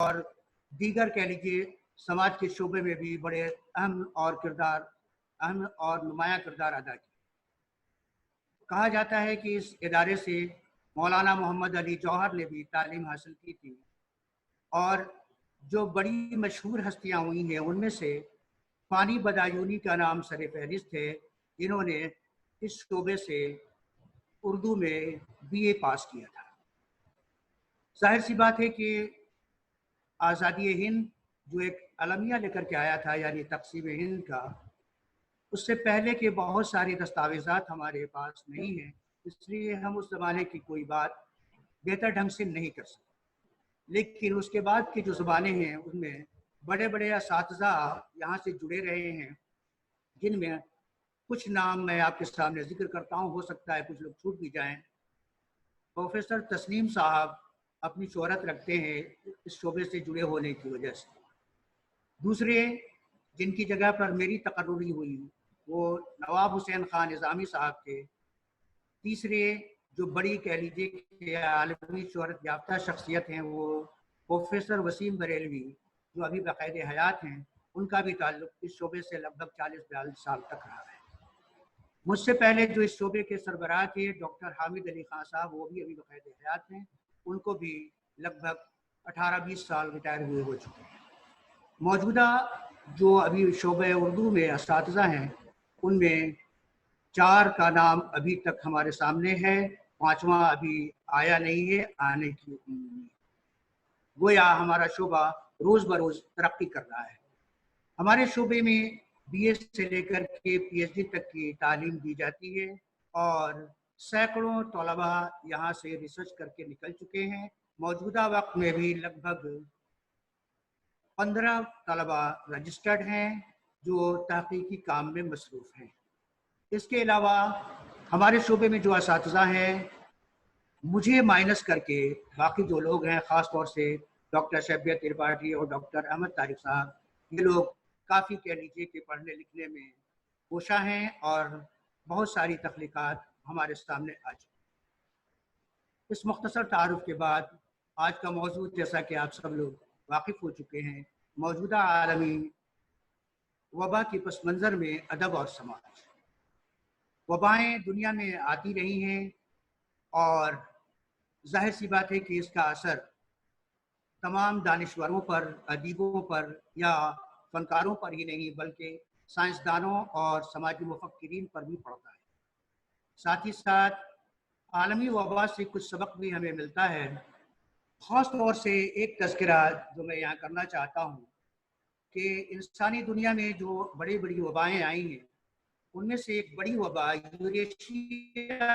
اور دیگر کہہ لیجیے سماج کے شعبے میں بھی بڑے اہم اور نمایاں کردار ادا کیا۔ کہا جاتا ہے کہ اس ادارے سے مولانا محمد علی جوہر نے بھی تعلیم حاصل کی تھی، اور جو بڑی مشہور ہستیاں ہوئی ہیں ان میں سے فانی بدایونی کا نام سر فہرست ہے۔ انہوں نے اس شعبے سے اردو میں BA پاس کیا تھا۔ ظاہر سی بات ہے کہ آزادی ہند جو ایک المیہ لے کر کے آیا تھا، یعنی تقسیم ہند کا، اس سے پہلے کے بہت ساری دستاویزات ہمارے پاس نہیں ہیں، اس لیے ہم اس زمانے کی کوئی بات بہتر ڈھنگ سے نہیں کر سکتے۔ لیکن اس کے بعد کی جو زبانیں ہیں ان میں بڑے بڑے اساتذہ یہاں سے جڑے رہے ہیں، جن میں کچھ نام میں آپ کے سامنے ذکر کرتا ہوں، ہو سکتا ہے کچھ لوگ چھوٹ بھی جائیں۔ پروفیسر تسنیم صاحب اپنی شہرت رکھتے ہیں اس شعبے سے جڑے ہونے کی وجہ سے۔ دوسرے جن کی جگہ پر میری تقرری ہوئی وہ نواب حسین خان نظامی صاحب تھے۔ تیسرے جو بڑی کہہ لیجیے کہ عالمی شہرت یافتہ شخصیت ہیں وہ پروفیسر وسیم بریلوی، جو ابھی بقید حیات ہیں، ان کا بھی تعلق اس شعبے سے لگ بھگ 40-42 سال تک رہا ہے۔ مجھ سے پہلے جو اس شعبے کے سربراہ تھے ڈاکٹر حامد علی خان صاحب، وہ بھی ابھی بقید حیات ہیں، ان کو بھی لگ بھگ 18-20 سال ریٹائر ہوئے ہو چکے ہیں۔ موجودہ جو ابھی شعبہ اردو میں اساتذہ ہیں ان میں 4 کا نام ابھی تک ہمارے سامنے ہے، 5واں ابھی آیا نہیں ہے، آنے کی امید۔ گویا ہمارا شعبہ روز بروز ترقی کر رہا ہے۔ ہمارے شعبے میں BA سے لے کر کے PhD تک کی تعلیم دی جاتی ہے، اور سینکڑوں طلباء یہاں سے ریسرچ کر کے نکل چکے ہیں۔ موجودہ وقت میں بھی لگ بھگ 15 طلباء رجسٹرڈ ہیں جو تحقیقی کام میں مصروف ہیں۔ اس کے علاوہ ہمارے شعبے میں جو اساتذہ ہیں، مجھے مائنس کر کے باقی جو لوگ ہیں، خاص طور سے ڈاکٹر شبیہ ترپاٹھی اور ڈاکٹر احمد طارق صاحب، یہ لوگ کافی کہہ لیجیے کہ پڑھنے لکھنے میں کوشاں ہیں اور بہت ساری تخلیقات ہمارے سامنے آ چکی۔ اس مختصر تعارف کے بعد آج کا موضوع، جیسا کہ آپ سب لوگ واقف ہو چکے ہیں، موجودہ عالمی وبا کے پس منظر میں ادب اور سماج۔ وبائیں دنیا میں آتی رہی ہیں اور ظاہر سی بات ہے کہ اس کا اثر تمام دانشوروں پر، ادیبوں پر یا فنکاروں پر ہی نہیں بلکہ سائنسدانوں اور سماجی مفکرین پر بھی پڑتا ہے۔ ساتھ ہی ساتھ عالمی وبا سے کچھ سبق بھی ہمیں ملتا ہے۔ خاص طور سے ایک تذکرہ جو میں یہاں کرنا چاہتا ہوں کہ انسانی دنیا میں جو بڑی بڑی وبائیں آئی ہیں ان میں سے ایک بڑی وبا یوریشیا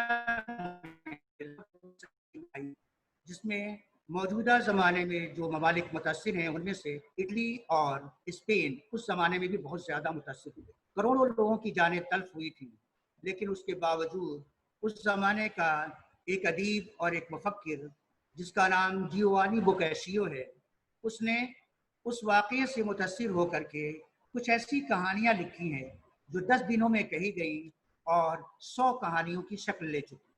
جس میں موجودہ زمانے میں جو ممالک متاثر ہیں ان میں سے اٹلی اور اسپین اس زمانے میں بھی بہت زیادہ متاثر ہوئے۔ کروڑوں لوگوں کی جانیں تلف ہوئی تھیں، لیکن اس کے باوجود اس زمانے کا ایک ادیب اور ایک مفکر جس کا نام جیوانی بوکیشیو ہے، اس نے اس واقعے سے متاثر ہو کر کے کچھ ایسی کہانیاں لکھی ہیں جو 10 دنوں میں کہی گئی اور 100 کہانیوں کی شکل لے چکی،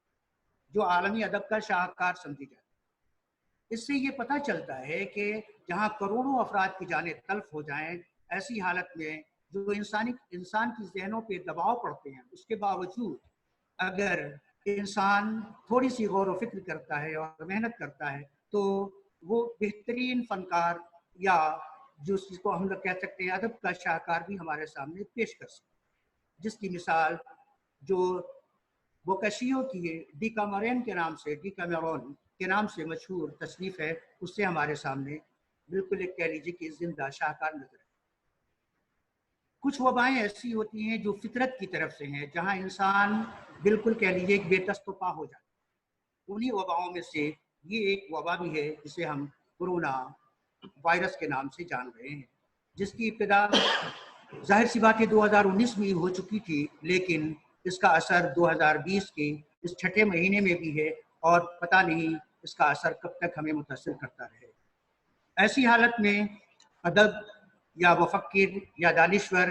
جو عالمی ادب کا شاہکار سمجھی جاتی ہے۔ اس سے یہ پتہ چلتا ہے کہ جہاں کروڑوں افراد کی جانیں تلف ہو جائیں، ایسی حالت میں جو انسان کی ذہنوں پہ دباؤ پڑتے ہیں، اس کے باوجود اگر انسان تھوڑی سی غور و فکر کرتا ہے اور محنت کرتا ہے تو وہ بہترین فنکار یا جو اس کو ہم لوگ کہہ سکتے ہیں ادب کا شاہکار بھی ہمارے سامنے پیش کر سکتے ہیں، جس کی مثال جو بوکیشیو کی ڈیکامرون کے نام سے مشہور تصنیف ہے، اس سے ہمارے سامنے بالکل ایک کہہ لیجیے کہ زندہ شاہکار نظر ہے۔ کچھ وبائیں ایسی ہوتی ہیں جو فطرت کی طرف سے ہیں، جہاں انسان بالکل کہہ لیجیے کہ بے دست و پا ہو جاتا ہے۔ انہی وباؤں میں سے یہ ایک وبا بھی ہے جسے ہم کورونا وائرس کے نام سے جان رہے ہیں، جس کی ابتدا ظاہر سی بات ہے 2019 میں ہو چکی تھی، لیکن اس کا اثر 2020 کے اس چھٹے مہینے میں بھی ہے اور پتہ نہیں اس کا اثر کب تک ہمیں متاثر کرتا رہے۔ ایسی حالت میں ادب یا مفکر یا دانشور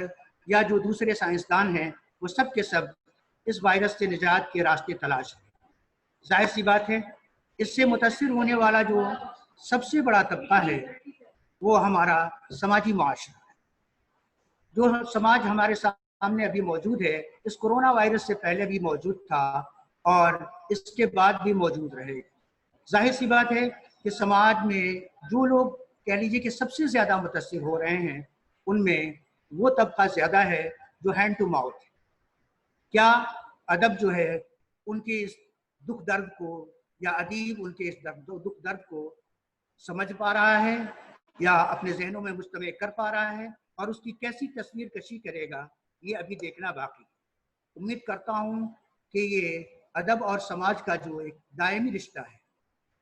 یا جو دوسرے سائنسدان ہیں وہ سب کے سب اس وائرس سے نجات کے راستے تلاش ہیں۔ ظاہر سی بات ہے اس سے متاثر ہونے والا جو سب سے بڑا طبقہ ہے وہ ہمارا سماجی معاشرہ ہے. جو سماج ہمارے سامنے ابھی موجود ہے اس کرونا وائرس سے پہلے بھی موجود تھا اور اس کے بعد بھی موجود رہے. ظاہر سی بات ہے کہ سماج میں جو لوگ کہہ لیجیے کہ سب سے زیادہ متاثر ہو رہے ہیں ان میں وہ طبقہ زیادہ ہے جو ہینڈ ٹو ماؤتھ ہے. کیا ادب جو ہے ان کے اس دکھ درد کو یا ادیب ان کے اس دکھ درد کو سمجھ پا رہا ہے یا اپنے ذہنوں میں مجتمع کر پا رہا ہے اور اس کی کیسی تصویر کشی کرے گا یہ ابھی دیکھنا باقی ہے. امید کرتا ہوں کہ یہ ادب اور سماج کا جو ایک دائمی رشتہ ہے،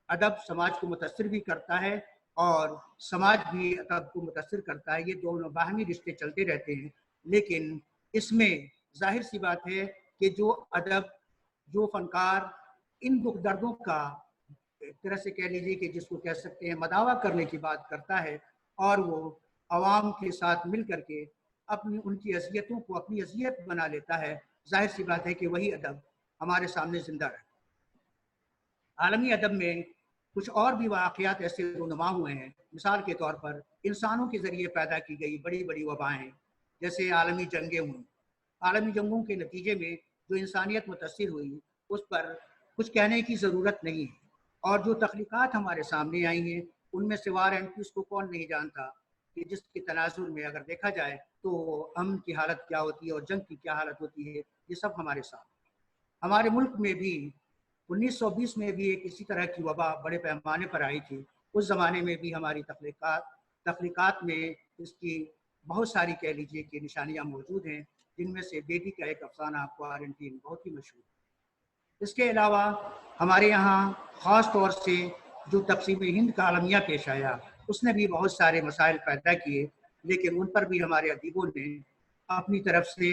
ادب سماج کو متاثر بھی کرتا ہے اور سماج بھی ادب کو متاثر کرتا ہے، یہ دونوں باہمی رشتے چلتے رہتے ہیں. لیکن اس میں ظاہر سی بات ہے کہ جو ادب، جو فنکار ان دکھ دردوں کا ایک طرح سے کہہ لیجیے کہ جس کو کہہ سکتے ہیں مداوع کرنے کی بات کرتا ہے اور وہ عوام کے ساتھ مل کر کے اپنی ان کی اذیتوں کو اپنی اذیت بنا لیتا ہے، ظاہر سی بات ہے کہ وہی ادب ہمارے سامنے زندہ رہتا ہے. عالمی ادب میں کچھ اور بھی واقعات ایسے رونما ہوئے ہیں. مثال کے طور پر انسانوں کے ذریعے پیدا کی گئی بڑی بڑی وبائیں جیسے عالمی جنگیں ہوئیں. عالمی جنگوں کے نتیجے میں جو انسانیت متاثر ہوئی اس پر کچھ کہنے کی ضرورت نہیں ہے. اور جو تخلیقات ہمارے سامنے آئی ہیں ان میں سے وار اینڈ پیس کو کون نہیں جانتا کہ جس کے تناظر میں اگر دیکھا جائے تو امن کی حالت کیا ہوتی ہے اور جنگ کی کیا حالت ہوتی ہے، یہ سب ہمارے سامنے. ہمارے ملک میں بھی 1920 میں بھی ایک اسی طرح کی وبا بڑے پیمانے پر آئی تھی. اس زمانے میں بھی ہماری تخلیقات میں اس کی بہت ساری کہہ لیجیے کہ نشانیاں موجود ہیں، جن میں سے بیٹی کا ایک افسانہ کوارنٹین بہت ہی مشہور ہے. اس کے علاوہ ہمارے یہاں خاص طور سے جو تقسیم ہند کا عالمیہ پیش آیا اس نے بھی بہت سارے مسائل پیدا کیے، لیکن ان پر بھی ہمارے ادیبوں نے اپنی طرف سے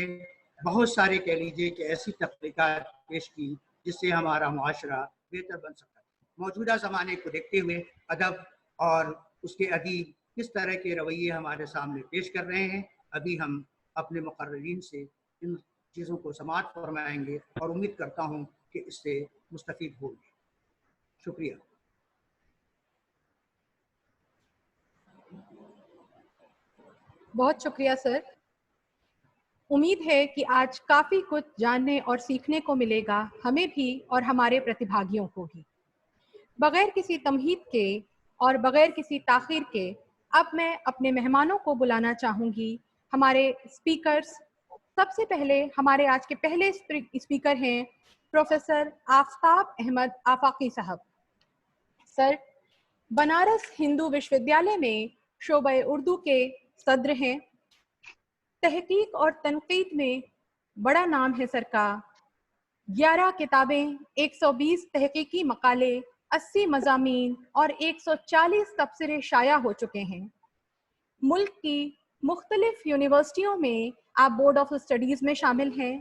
بہت سارے کہہ لیجیے کہ ایسی تخلیقات پیش کی جس سے ہمارا معاشرہ بہتر بن سکتا ہے. موجودہ زمانے کو دیکھتے ہوئے ادب اور اس کے ادیب کس طرح کے رویے ہمارے سامنے پیش کر رہے ہیں، ابھی ہم اپنے مقررین سے ان چیزوں کو سماعت فرمائیں گے اور امید کرتا ہوں کہ اس سے مستفید ہوں گے. شکریہ. بہت شکریہ سر. امید ہے کہ آج کافی کچھ جاننے اور سیکھنے کو ملے گا ہمیں بھی اور ہمارے پرتیبھاگیوں کو بھی. بغیر کسی تمہید کے اور بغیر کسی تاخیر کے اب میں اپنے مہمانوں کو بلانا چاہوں گی. ہمارے اسپیکرز، سب سے پہلے ہمارے آج کے پہلے اسپیکر ہیں پروفیسر آفتاب احمد آفاقی صاحب. سر بنارس ہندو وشو ودیالیہ میں شعبہ اردو کے صدر ہیں. تحقیق اور تنقید میں بڑا نام ہے سر کا. 11 کتابیں، 120 تحقیقی مقالے، 80 مضامین اور 140 تبصرے شائع ہو چکے ہیں. ملک کی مختلف یونیورسٹیوں میں آپ بورڈ آف اسٹڈیز میں شامل ہیں.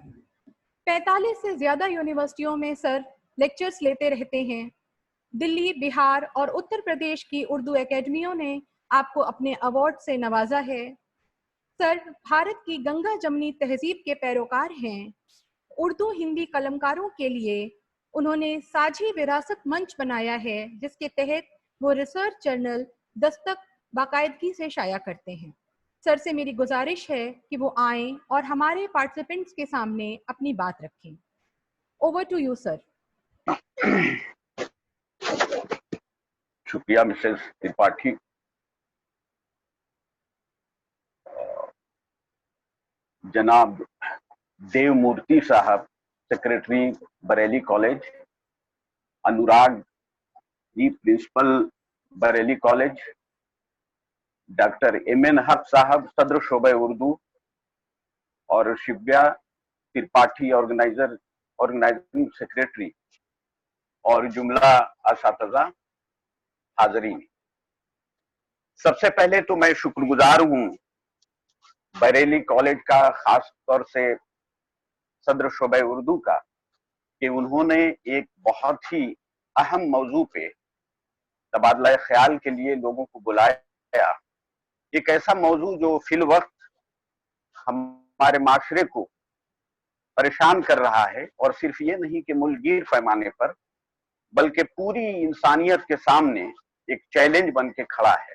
45 سے زیادہ یونیورسٹیوں میں سر لیکچرز لیتے رہتے ہیں. دلی، بہار اور اتر پردیش کی اردو اکیڈمیوں نے آپ کو اپنے ایوارڈ سے نوازا ہے. سر بھارت کی گنگا جمنی تہذیب کے پیروکار ہیں. اردو ہندی قلمکاروں کے لیے انہوں نے ساجھی وراثت منچ بنایا ہے جس کے تحت وہ ریسرچ جرنل دستک باقاعدگی سے شائع کرتے ہیں. سر سے میری گزارش ہے کہ وہ آئیں اور ہمارے پارٹیسپینٹس کے سامنے اپنی بات رکھیں. Over to you sir. شکریہ مسز ترپاٹھی. جناب دیو مورتی صاحب، secretary Bareilly college. Anurag ji, principal Bareilly college. Doctor M N Haq صاحب، صدر شعبہ اردو. اور شبیہ ترپاٹھی، آرگنائزنگ سیکریٹری. اور جملہ اساتذہ حاضرین، سب سے پہلے تو میں شکر گزار ہوں بریلی کالج کا، خاص طور سے صدر شعبہ اردو کا، کہ انہوں نے ایک بہت ہی اہم موضوع پہ تبادلہ خیال کے لیے لوگوں کو بلایا. ایک ایسا موضوع جو فی الوقت ہمارے معاشرے کو پریشان کر رہا ہے، اور صرف یہ نہیں کہ ملک گیر پیمانے پر بلکہ پوری انسانیت کے سامنے ایک چیلنج بن کے کھڑا ہے.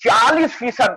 40%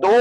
2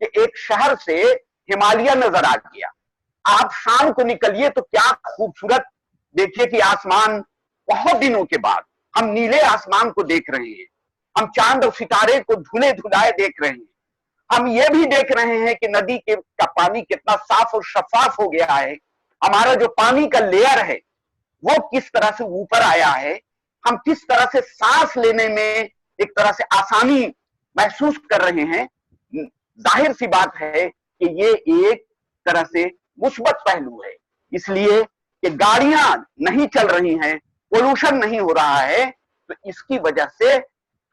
کہ ایک شہر سے ہمالیہ نظر آ گیا. آپ شام کو نکلیے تو کیا خوبصورت دیکھیے کہ آسمان بہت دنوں کے بعد ہم نیلے آسمان کو دیکھ رہے ہیں, ہم چاند اور ستارے کو دھلے دھلائے دیکھ رہے ہیں, ہم یہ بھی دیکھ رہے ہیں کہ ندی کا پانی کتنا صاف اور شفاف ہو گیا ہے, ہمارا جو پانی کا لیئر ہے وہ کس طرح سے اوپر آیا ہے, ہم کس طرح سے سانس لینے میں ایک طرح سے آسانی محسوس کر رہے ہیں. ظاہر سی بات ہے کہ یہ ایک طرح سے مثبت پہلو ہے, اس لیے کہ گاڑیاں نہیں چل رہی ہیں, پولوشن نہیں ہو رہا ہے, تو اس کی وجہ سے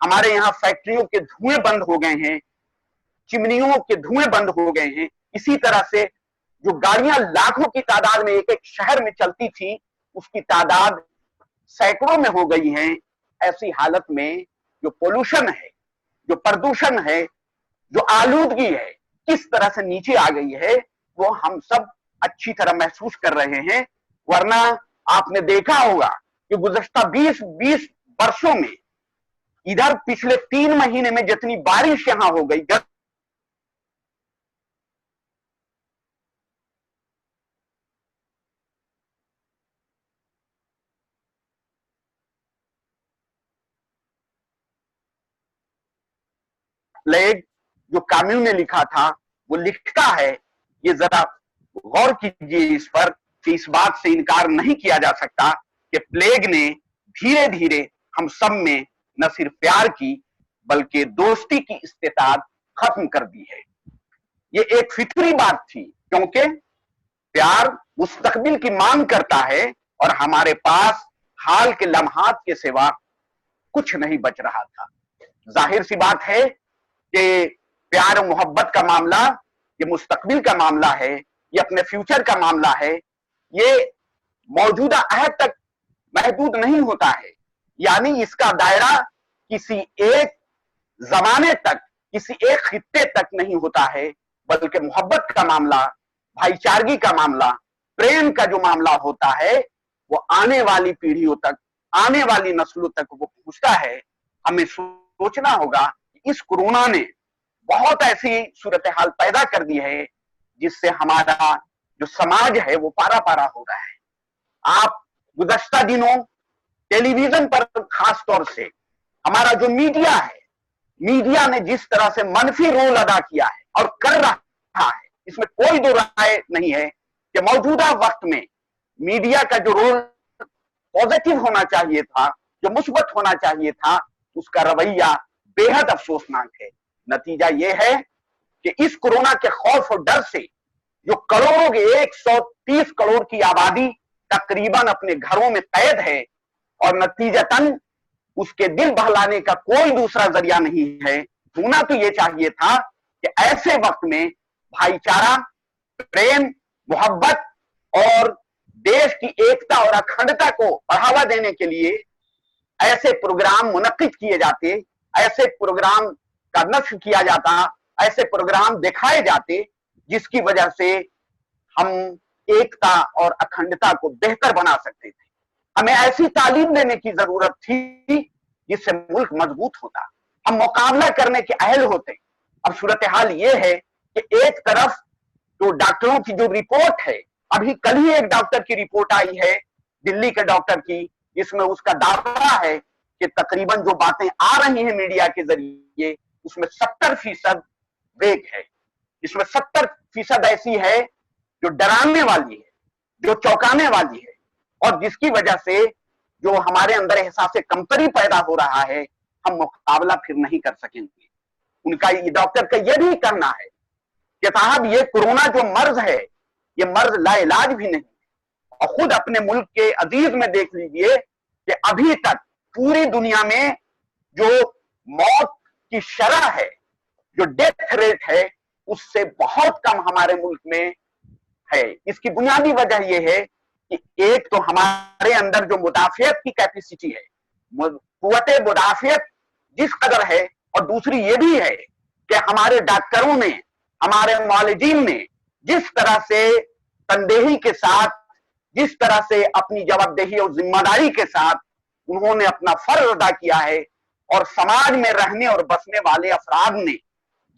ہمارے یہاں فیکٹریوں کے دھوئیں بند ہو گئے ہیں, چمنیوں کے دھوئیں بند ہو گئے ہیں. اسی طرح سے جو گاڑیاں لاکھوں کی تعداد میں ایک ایک شہر میں چلتی تھی اس کی تعداد سینکڑوں میں ہو گئی ہیں. ایسی حالت میں جو پولوشن ہے, جو پردوشن ہے, جو آلودگی ہے, کس طرح سے نیچے آ گئی ہے وہ ہم سب اچھی طرح محسوس کر رہے ہیں. ورنہ آپ نے دیکھا ہوگا کہ گزشتہ 20 برسوں میں ادھر پچھلے 3 مہینے میں جتنی بارش یہاں ہو گئی, پلیگ جو کامیو نے لکھا تھا وہ لکھتا ہے, یہ ذرا غور کیجئے اس پر کہ اس بات سے انکار نہیں کیا جا سکتا کہ پلیگ نے دھیرے دھیرے ہم سب میں نہ صرف پیار کی بلکہ دوستی کی استطاعت ختم کر دی ہے. یہ ایک فطری بات تھی کیونکہ پیار مستقبل کی مانگ کرتا ہے اور ہمارے پاس حال کے لمحات کے سوا کچھ نہیں بچ رہا تھا. ظاہر سی بات ہے کہ پیار و محبت کا معاملہ یہ مستقبل کا معاملہ ہے, یہ اپنے فیوچر کا معاملہ ہے, یہ موجودہ عہد تک محدود نہیں ہوتا ہے. یعنی اس کا دائرہ کسی ایک زمانے تک, کسی ایک خطے تک نہیں ہوتا ہے, بلکہ محبت کا معاملہ, بھائی چارگی کا معاملہ, پریم کا جو معاملہ ہوتا ہے وہ آنے والی پیڑھیوں تک, آنے والی نسلوں تک وہ پہنچتا ہے. ہمیں سوچنا ہوگا کہ اس کورونا نے بہت ایسی صورتحال پیدا کر دی ہے جس سے ہمارا جو سماج ہے وہ پارا پارا ہو رہا ہے. آپ گزشتہ دنوں ٹیلی ویژن پر خاص طور سے ہمارا جو میڈیا ہے, میڈیا نے جس طرح سے منفی رول ادا کیا ہے اور کر رہا ہے, اس میں کوئی دو رائے نہیں ہے کہ موجودہ وقت میں میڈیا کا جو رول پازیٹیو ہونا چاہیے تھا, جو مثبت ہونا چاہیے تھا, اس کا رویہ بے حد افسوسناک ہے. نتیجہ یہ ہے کہ اس کورونا کے خوف اور ڈر سے جو کروڑوں کے 130 کروڑ کی آبادی تقریباً اپنے گھروں میں قید ہے, اور نتیجتاً اس کے دل بہلانے کا کوئی دوسرا ذریعہ نہیں ہے. ہونا تو یہ چاہیے تھا کہ ایسے وقت میں بھائی چارہ, پریم, محبت اور دیش کی ایکتا اور اکھنڈتا کو بڑھاوا دینے کے لیے ایسے پروگرام منعقد کیے جاتے, ایسے پروگرام کا نشر کیا جاتا, ایسے پروگرام دکھائے جاتے جس کی وجہ سے ہم ایکتا اور اکھنڈتا کو بہتر بنا سکتے تھے. ہمیں ایسی تعلیم دینے کی ضرورت تھی جس سے ملک مضبوط ہوتا, ہم مقابلہ کرنے کے اہل ہوتے. اب صورتحال یہ ہے کہ ایک طرف تو ڈاکٹروں کی جو رپورٹ ہے, ابھی کل ہی ایک ڈاکٹر کی رپورٹ آئی ہے دلی کے ڈاکٹر کی, جس میں اس کا دعویٰ ہے کہ تقریباً جو باتیں آ رہی ہیں میڈیا کے ذریعے اس میں 70% فیک ہے, اس میں 70% ایسی ہے جو ڈرانے والی ہے, جو چونکانے والی ہے, اور جس کی وجہ سے جو ہمارے اندر احساس کمتری پیدا ہو رہا ہے ہم مقابلہ پھر نہیں کر سکیں گے. ان کا یہ ڈاکٹر کا یہ بھی کرنا ہے کہ صاحب یہ کورونا جو مرض ہے یہ مرض لا علاج بھی نہیں. اور خود اپنے ملک کے عزیز میں دیکھ لیجئے کہ ابھی تک پوری دنیا میں جو موت کی شرح ہے, جو ڈیتھ ریٹ ہے, اس سے بہت کم ہمارے ملک میں ہے. اس کی بنیادی وجہ یہ ہے کہ ایک تو ہمارے اندر جو مدافعت کی کیپیسٹی ہے, قوت مدافعت جس قدر ہے, اور دوسری یہ بھی ہے کہ ہمارے ڈاکٹروں نے, ہمارے معالجین نے جس طرح سے تندہی کے ساتھ, جس طرح سے اپنی جوابدہی اور ذمہ داری کے ساتھ انہوں نے اپنا فرض ادا کیا ہے, اور سماج میں رہنے اور بسنے والے افراد نے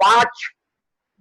5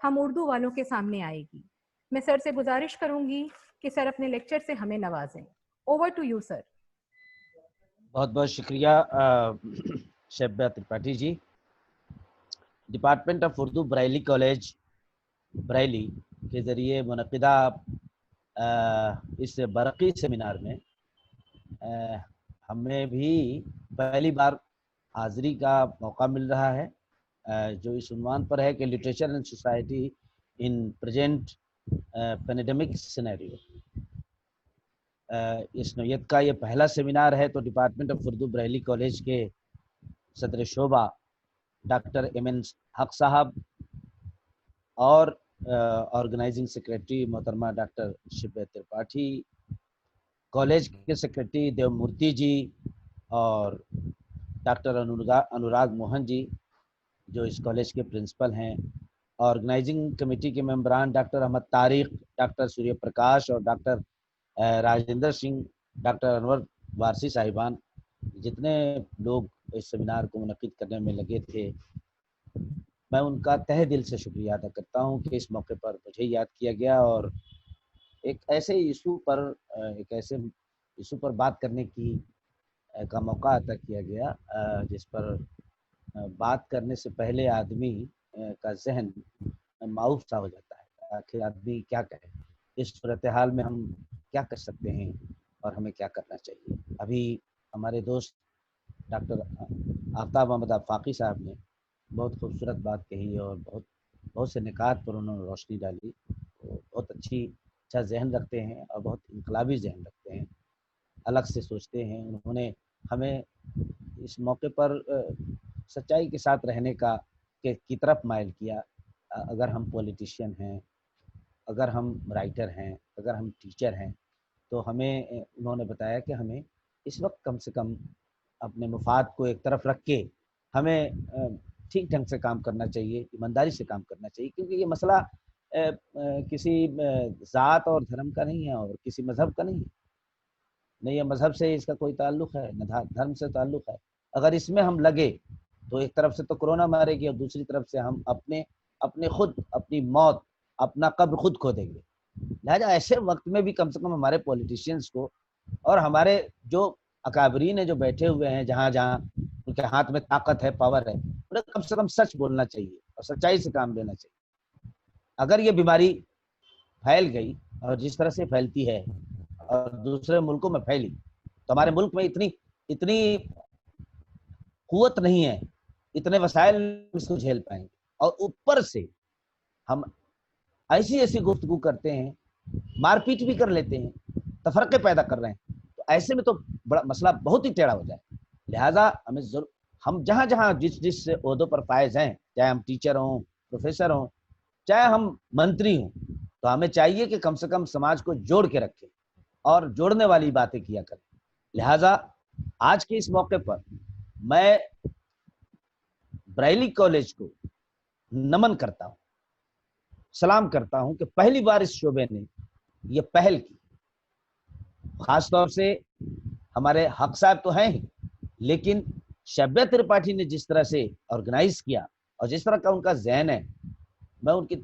ہم اردو والوں کے سامنے آئے گی۔ میں سر سے گزارش کروں گی کہ سر اپنے لیکچر سے ہمیں نوازیں۔ Over to you sir. بہت بہت شکریہ Shabih Tripathi ji. Department of Urdu Bareilly college Bareilly کے ذریعے منعقدہ اس برقی سیمینار میں ہمیں بھی پہلی بار حاضری کا موقع مل رہا ہے، جو اس عنوان پر ہے کہ literature and society in present pandemic scenario. اس نوعیت کا یہ پہلا سیمینار ہے، تو department of Urdu Bareilly college کے صدر شعبہ ڈاکٹر ایم این حق صاحب اور آرگنائزنگ سیکریٹری محترمہ ڈاکٹر شبیہ ترپاٹھی، کالج کے سیکریٹری دیو مورتی جی اور ڈاکٹر انوراگ موہن جی جو اس کالج کے پرنسپل ہیں، آرگنائزنگ کمیٹی کے ممبران ڈاکٹر احمد طارق، ڈاکٹر سوریہ پرکاش اور ڈاکٹر راجندر سنگھ، ڈاکٹر انور وارسی صاحبان، جتنے لوگ اس سیمینار کو منعقد کرنے میں لگے تھے، میں ان کا تہہ دل سے شکریہ ادا کرتا ہوں کہ اس موقع پر مجھے یاد کیا گیا اور ایک ایسے ایشو پر بات کرنے کا موقع عطا کیا گیا جس پر بات کرنے سے پہلے آدمی کا ذہن معاوف سا ہو جاتا ہے، آخر آدمی کیا کہے، اس صورتحال میں ہم کیا کر سکتے ہیں اور ہمیں کیا کرنا چاہیے۔ ابھی ہمارے دوست ڈاکٹر آفتاب احمد آفاقی صاحب نے بہت خوبصورت بات کہی اور بہت سے نکات پر انہوں نے روشنی ڈالی۔ بہت اچھا ذہن رکھتے ہیں اور بہت انقلابی ذہن رکھتے ہیں، الگ سے سوچتے ہیں۔ انہوں نے ہمیں اس موقع پر سچائی کے ساتھ رہنے کی طرف مائل کیا۔ اگر ہم پولیٹیشین ہیں، اگر ہم رائٹر ہیں، اگر ہم ٹیچر ہیں، تو ہمیں انہوں نے بتایا کہ ہمیں اس وقت کم سے کم اپنے مفاد کو ایک طرف رکھ کے ہمیں ٹھیک ڈھنگ سے کام کرنا چاہیے، ایمانداری سے کام کرنا چاہیے، کیونکہ یہ مسئلہ کسی ذات اور دھرم کا نہیں ہے اور کسی مذہب کا نہیں ہے، نہ یہ مذہب سے اس کا کوئی تعلق ہے نہ دھرم سے تعلق ہے۔ اگر اس میں ہم لگے تو ایک طرف سے تو کورونا مارے گی اور دوسری طرف سے ہم اپنی موت، اپنا قبر خود کھو دیں گے۔ لہٰذا ایسے وقت میں بھی کم سے کم ہمارے پولیٹیشینز کو اور ہمارے جو اکابرین ہیں جو بیٹھے ہوئے ہیں جہاں ان کے ہاتھ میں طاقت ہے، پاور ہے، انہیں کم سے کم سچ بولنا چاہیے اور سچائی سے کام لینا چاہیے۔ اگر یہ بیماری پھیل گئی اور جس طرح سے پھیلتی ہے اور دوسرے ملکوں میں پھیلی، تو ہمارے ملک میں اتنی قوت نہیں ہے، اتنے وسائل اس کو جھیل پائیں گے، اور اوپر سے ہم ایسی گفتگو کرتے ہیں، مار پیٹ بھی کر لیتے ہیں، تفرقے پیدا کر رہے ہیں، تو ایسے میں تو بڑا مسئلہ بہت ہی ٹیڑھا ہو جائے۔ لہٰذا ہم جہاں جس عہدوں پر فائز ہیں، چاہے ہم ٹیچر ہوں، پروفیسر ہوں، چاہے ہم منتری ہوں، تو ہمیں چاہیے کہ کم سے کم سماج کو جوڑ کے رکھیں اور جوڑنے والی باتیں کیا کریں۔ لہٰذا آج کے اس موقع پر میں برائیلی کالج کو نمن کرتا ہوں، سلام کرتا ہوں کہ پہلی بار اس شعبے نے یہ پہل کی۔ خاص طور سے ہمارے حق صاحب تو ہیں ہی، لیکن شبیہ ترپاٹھی نے جس طرح سے آرگنائز کیا اور جس طرح کا ان کا ذہن ہے، میں ان کی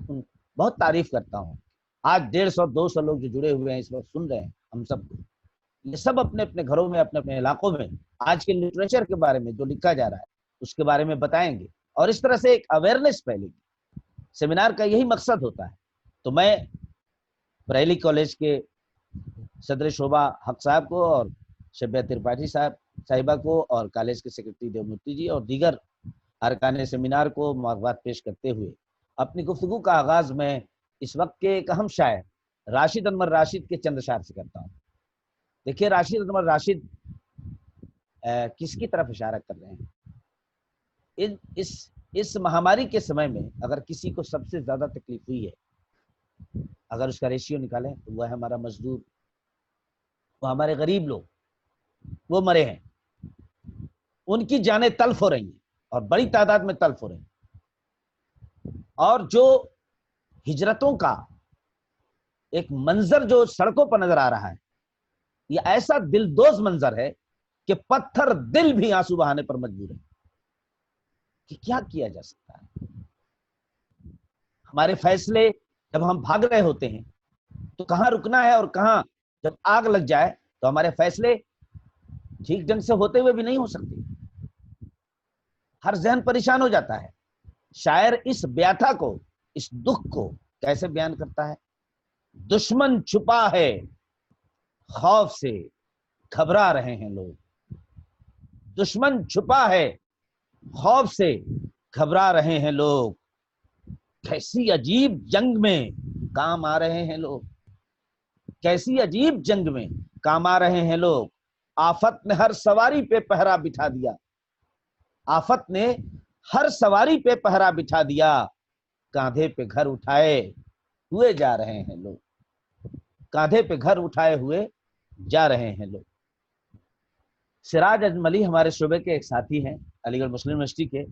بہت تعریف کرتا ہوں۔ آج 150-200 لوگ جو جڑے ہوئے ہیں اس وقت سن رہے ہیں ہم سب کو، یہ سب اپنے اپنے گھروں میں، اپنے اپنے علاقوں میں آج کے لٹریچر کے بارے میں جو لکھا جا رہا ہے اس کے بارے میں بتائیں گے اور اس طرح سے ایک اویئرنیس پھیلے گی۔ سیمینار کا یہی مقصد ہوتا ہے۔ تو میں برائیلی کالج کے صدر شعبہ حق صاحب کو اور شبیہ ترپاٹھی صاحبہ کو اور کالج کے سیکرٹری دیو مورتی جی اور دیگر ارکان سیمینار کو مبارکباد پیش کرتے ہوئے اپنی گفتگو کا آغاز میں اس وقت کے ایک اہم شاعر راشد انور راشد کے چند اشعار سے کرتا ہوں۔ دیکھیے راشد انور راشد کس کی طرف اشارہ کر رہے ہیں؟ اس مہاماری کے سمے میں اگر کسی کو سب سے زیادہ تکلیف ہوئی ہے، اگر اس کا ریشیو نکالیں تو وہ ہے ہمارا مزدور، وہ ہمارے غریب لوگ، وہ مرے ہیں، ان کی جانیں تلف ہو رہی ہیں اور بڑی تعداد میں تلف ہو رہی ہیں، اور جو ہجرتوں کا ایک منظر جو سڑکوں پر نظر آ رہا ہے، یہ ایسا دلدوز منظر ہے کہ پتھر دل بھی آنسو بہانے پر مجبور ہے کہ کیا کیا جا سکتا ہے۔ ہمارے فیصلے جب ہم بھاگ رہے ہوتے ہیں تو کہاں رکنا ہے اور کہاں، جب آگ لگ جائے تو ہمارے فیصلے ٹھیک ڈھنگ سے ہوتے ہوئے بھی نہیں ہو سکتے، ہر ذہن پریشان ہو جاتا ہے۔ شاعر اس بیاتھا کو، اس دکھ کو کیسے بیان کرتا ہے؟ دشمن چھپا ہے خوف سے گھبرا رہے ہیں لوگ، دشمن چھپا ہے خوف سے گھبرا رہے ہیں لوگ، کیسی عجیب جنگ میں کام آ رہے ہیں لوگ، کیسی عجیب جنگ میں کام آ رہے ہیں لوگ، آفت نے ہر سواری پہ پہرا بٹھا دیا، آفت نے ہر سواری پہ پہرا بٹھا دیا، کاندھے پہ گھر اٹھائے ہوئے جا رہے ہیں لوگ، کاندھے پہ گھر اٹھائے ہوئے جا رہے ہیں لوگ۔ سراج اجملی ہمارے شعبے کے ایک ساتھی ہیں، علی گڑھ مسلم یونیورسٹی کے،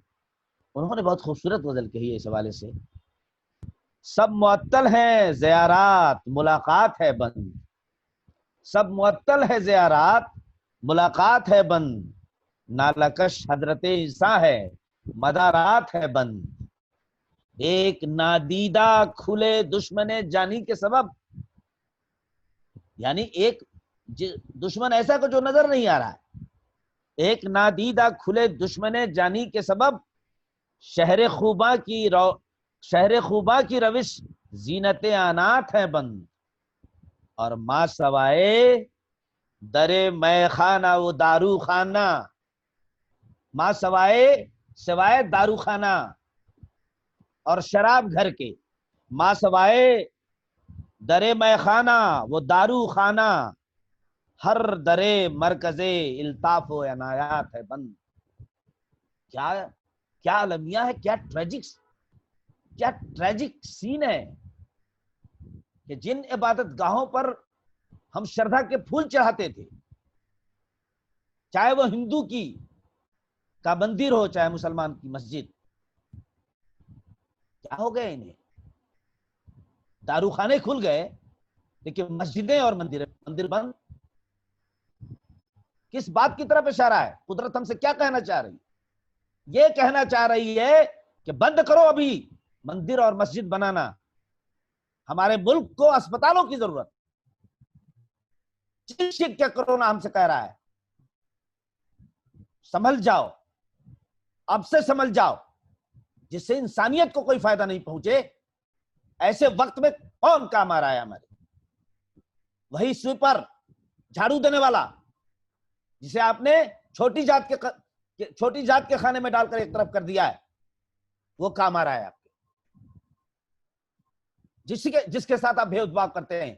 انہوں نے بہت خوبصورت غزل کہی ہے اس حوالے سے، سب معطل ہیں زیارات ملاقات ہے بند، سب معطل ہے زیارات ملاقات ہے بند، نالکش حضرت عیسیٰ ہے مدارات ہے بند، ایک نادیدہ کھلے دشمن جانی کے سبب، یعنی ایک دشمن ایسا کو جو نظر نہیں آ رہا ہے، ایک نادیدہ کھلے دشمن جانی کے سبب، شہر خوباں کی روش زینت آنات ہے بند، اور ماں سوائے در میں خانہ و دارو خانہ، ماں سوائے دارو خانہ اور شراب گھر کے، ماں سوائے در میں خانہ وہ دارو خانہ، ہر درے مرکز الطاف و عنایات ہے بند۔ کیا المیہ ہے، کیا ٹریجک سین ہے کہ جن عبادت گاہوں پر ہم شردھا کے پھول چڑھاتے تھے، چاہے وہ ہندو کا مندر ہو چاہے مسلمان کی مسجد، کیا ہو گئے انہیں؟ دارو خانے کھل گئے لیکن مسجدیں اور مندر بند۔ کس بات کی طرف اشارہ ہے؟ قدرت ہم سے کیا کہنا چاہ رہی ہے؟ یہ کہنا چاہ رہی ہے کہ بند کرو ابھی مندر اور مسجد بنانا، ہمارے ملک کو اسپتالوں کی ضرورت، کیا کرونا ہم سے کہہ رہا ہے سنبھل جاؤ، اب سے سنبھل جاؤ، جس سے انسانیت کو کوئی فائدہ نہیں پہنچے، ایسے وقت میں کون کام آ رہا ہے ہمارے؟ وہی سویپر جھاڑو دینے والا جسے آپ نے چھوٹی جات کے کھانے میں ڈال کر ایک طرف کر دیا ہے، وہ کام آ رہا ہے آپ کے، جس کے ساتھ آپ بھید بھاؤ کرتے ہیں،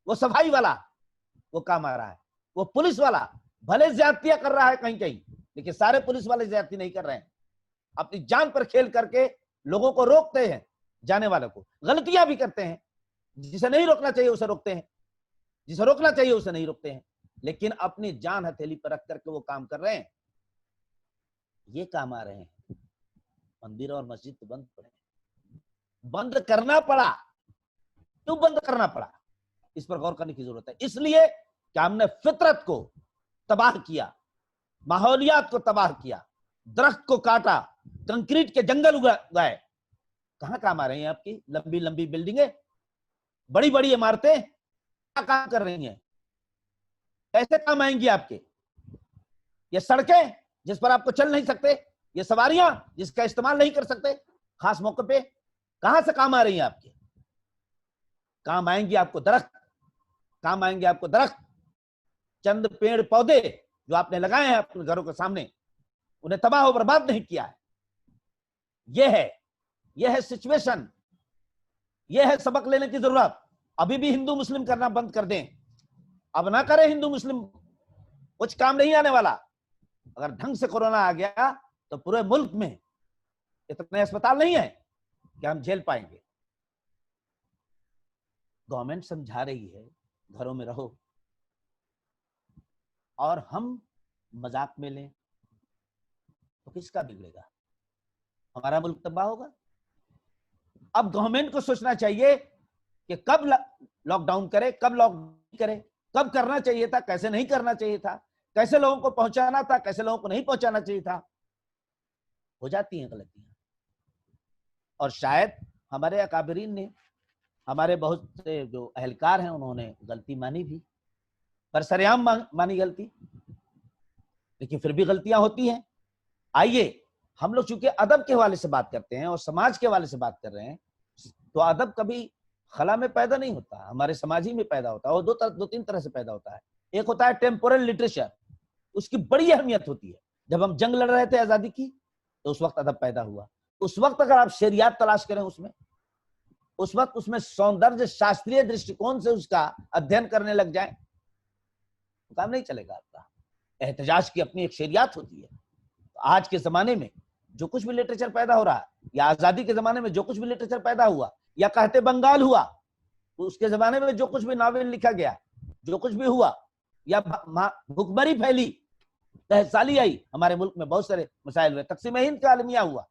وہ صفائی والا وہ کام آ رہا ہے، وہ پولیس والا بھلے زیادتیاں کر رہا ہے کہیں کہیں، لیکن سارے پولیس والے زیادتی نہیں کر رہے ہیں، اپنی جان پر کھیل کر کے لوگوں کو روکتے ہیں، جانے والوں کو، غلطیاں بھی کرتے ہیں، جسے نہیں روکنا چاہیے اسے روکتے ہیں، جسے روکنا چاہیے اسے نہیں روکتے ہیں، لیکن اپنی جان ہتھیلی پر رکھ کر کے وہ کام کر رہے ہیں، یہ کام آ رہے ہیں۔ مندر اور مسجد تو بند کرنا پڑا، کیوں بند کرنا پڑا؟ اس پر غور کرنے کی ضرورت ہے۔ اس لیے کہ ہم نے فطرت کو تباہ کیا، ماحولیات کو تباہ کیا، درخت کو کاٹا، کنکریٹ کے جنگل اگائے۔ کہاں کام آ رہی ہیں آپ کی لمبی لمبی بلڈنگیں، بڑی بڑی عمارتیں؟ کیا کام کر رہی ہیں؟ کیسے کام آئیں گی آپ کے؟ یہ سڑکیں جس پر آپ کو چل نہیں سکتے، یہ سواریاں جس کا استعمال نہیں کر سکتے خاص موقع پہ، کہاں سے کام آ رہی ہیں آپ کے؟ کام آئیں گی آپ کو درخت، کام آئیں گے آپ کو درخت، چند پیڑ پودے جو آپ نے لگائے ہیں اپنے گھروں کے سامنے، انہیں تباہ و برباد نہیں کیا ہے۔ یہ ہے سچویشن، یہ ہے سبق لینے کی ضرورت۔ ابھی بھی ہندو مسلم کرنا بند کر دیں، اب نہ کریں ہندو مسلم، کچھ کام نہیں آنے والا۔ اگر ڈھنگ سے کورونا آ گیا تو پورے ملک میں اتنے اسپتال نہیں ہیں کہ ہم جھیل پائیں گے۔ گورنمنٹ سمجھا رہی ہے گھروں میں رہو، اور ہم مذاق میں لیں تو کس کا بگڑے گا؟ ہمارا ملک تباہ ہوگا۔ اب گورنمنٹ کو سوچنا چاہیے کہ کب لاک ڈاؤن کرے، کب لاک ڈاؤن کرے، کب کرنا چاہیے تھا، کیسے نہیں کرنا چاہیے تھا، کیسے لوگوں کو پہنچانا تھا، کیسے لوگوں کو نہیں پہنچانا چاہیے تھا۔ ہو جاتی ہیں غلطیاں، اور شاید ہمارے اکابرین نے، ہمارے بہت سے جو اہلکار ہیں انہوں نے غلطی مانی بھی، پر سریعام مانی غلطی، لیکن پھر بھی غلطیاں ہوتی ہیں۔ آئیے ہم لوگ چونکہ ادب کے حوالے سے بات کرتے ہیں اور سماج کے حوالے سے بات کر رہے ہیں، تو ادب کبھی خلا میں پیدا نہیں ہوتا، ہمارے سماج ہی میں پیدا ہوتا ہے، اور دو تین طرح سے پیدا ہوتا ہے۔ ایک ہوتا ہے ٹیمپورل لٹریچر، اس کی بڑی اہمیت ہوتی ہے۔ جب ہم جنگ لڑ رہے تھے آزادی کی تو اس وقت ادب پیدا ہوا، اس وقت اگر آپ شعریات تلاش کریں اس وقت اس میں سوندرج شاستریہ درشٹیکون سے اس کا ادھین کرنے لگ جائیں تو کام نہیں چلے گا آپ کا۔ احتجاج کی اپنی ایک شعریات ہوتی ہے۔ آج کے زمانے میں جو کچھ بھی لٹریچر پیدا ہو رہا ہے، یا آزادی کے زمانے میں جو کچھ بھی لٹریچر پیدا ہوا، یا کہتے بنگال ہوا، تو اس کے زمانے میں جو کچھ بھی ناول لکھا گیا، جو کچھ بھی ہوا، یا بھوکمری پھیلی، تحصالی آئی، ہمارے ملک میں بہت سارے مسائل ہوئے، تقسیم ہند کا عالمیہ ہوا،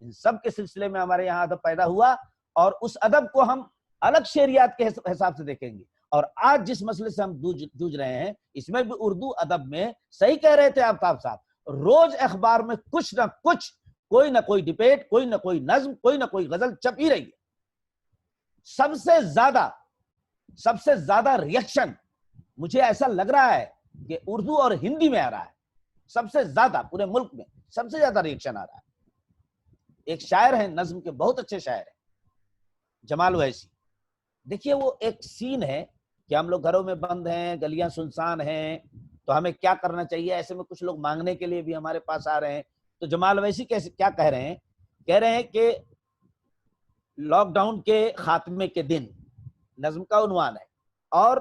ان سب کے سلسلے میں ہمارے یہاں ادب پیدا ہوا، اور اس ادب کو ہم الگ شعریات کے حساب سے دیکھیں گے۔ اور آج جس مسئلے سے ہم جوجھ رہے ہیں، اس میں بھی اردو ادب میں صحیح کہہ رہے تھے آفتاب صاحب، روز اخبار میں کچھ نہ کچھ، کوئی نہ کوئی ڈبیٹ، کوئی نہ کوئی نظم، کوئی نہ کوئی غزل چھپ ہی رہی ہے۔ سب سے زیادہ ریئیکشن مجھے ایسا لگ رہا ہے کہ اردو اور ہندی میں آ رہا ہے، سب سے زیادہ پورے ملک میں سب سے زیادہ ریئیکشن آ رہا ہے۔ ایک شاعر ہیں نظم کے بہت اچھے شاعر ہیں، جمال ویسی، دیکھیے وہ ایک سین ہے کہ ہم لوگ گھروں میں بند ہیں، گلیاں سنسان ہیں، تو ہمیں کیا کرنا چاہیے، ایسے میں کچھ لوگ مانگنے کے لیے بھی ہمارے پاس آ رہے ہیں، تو جمال ویسی کیا کہہ رہے ہیں کہ لاک ڈاؤن کے خاتمے کے دن، نظم کا عنوان ہے، اور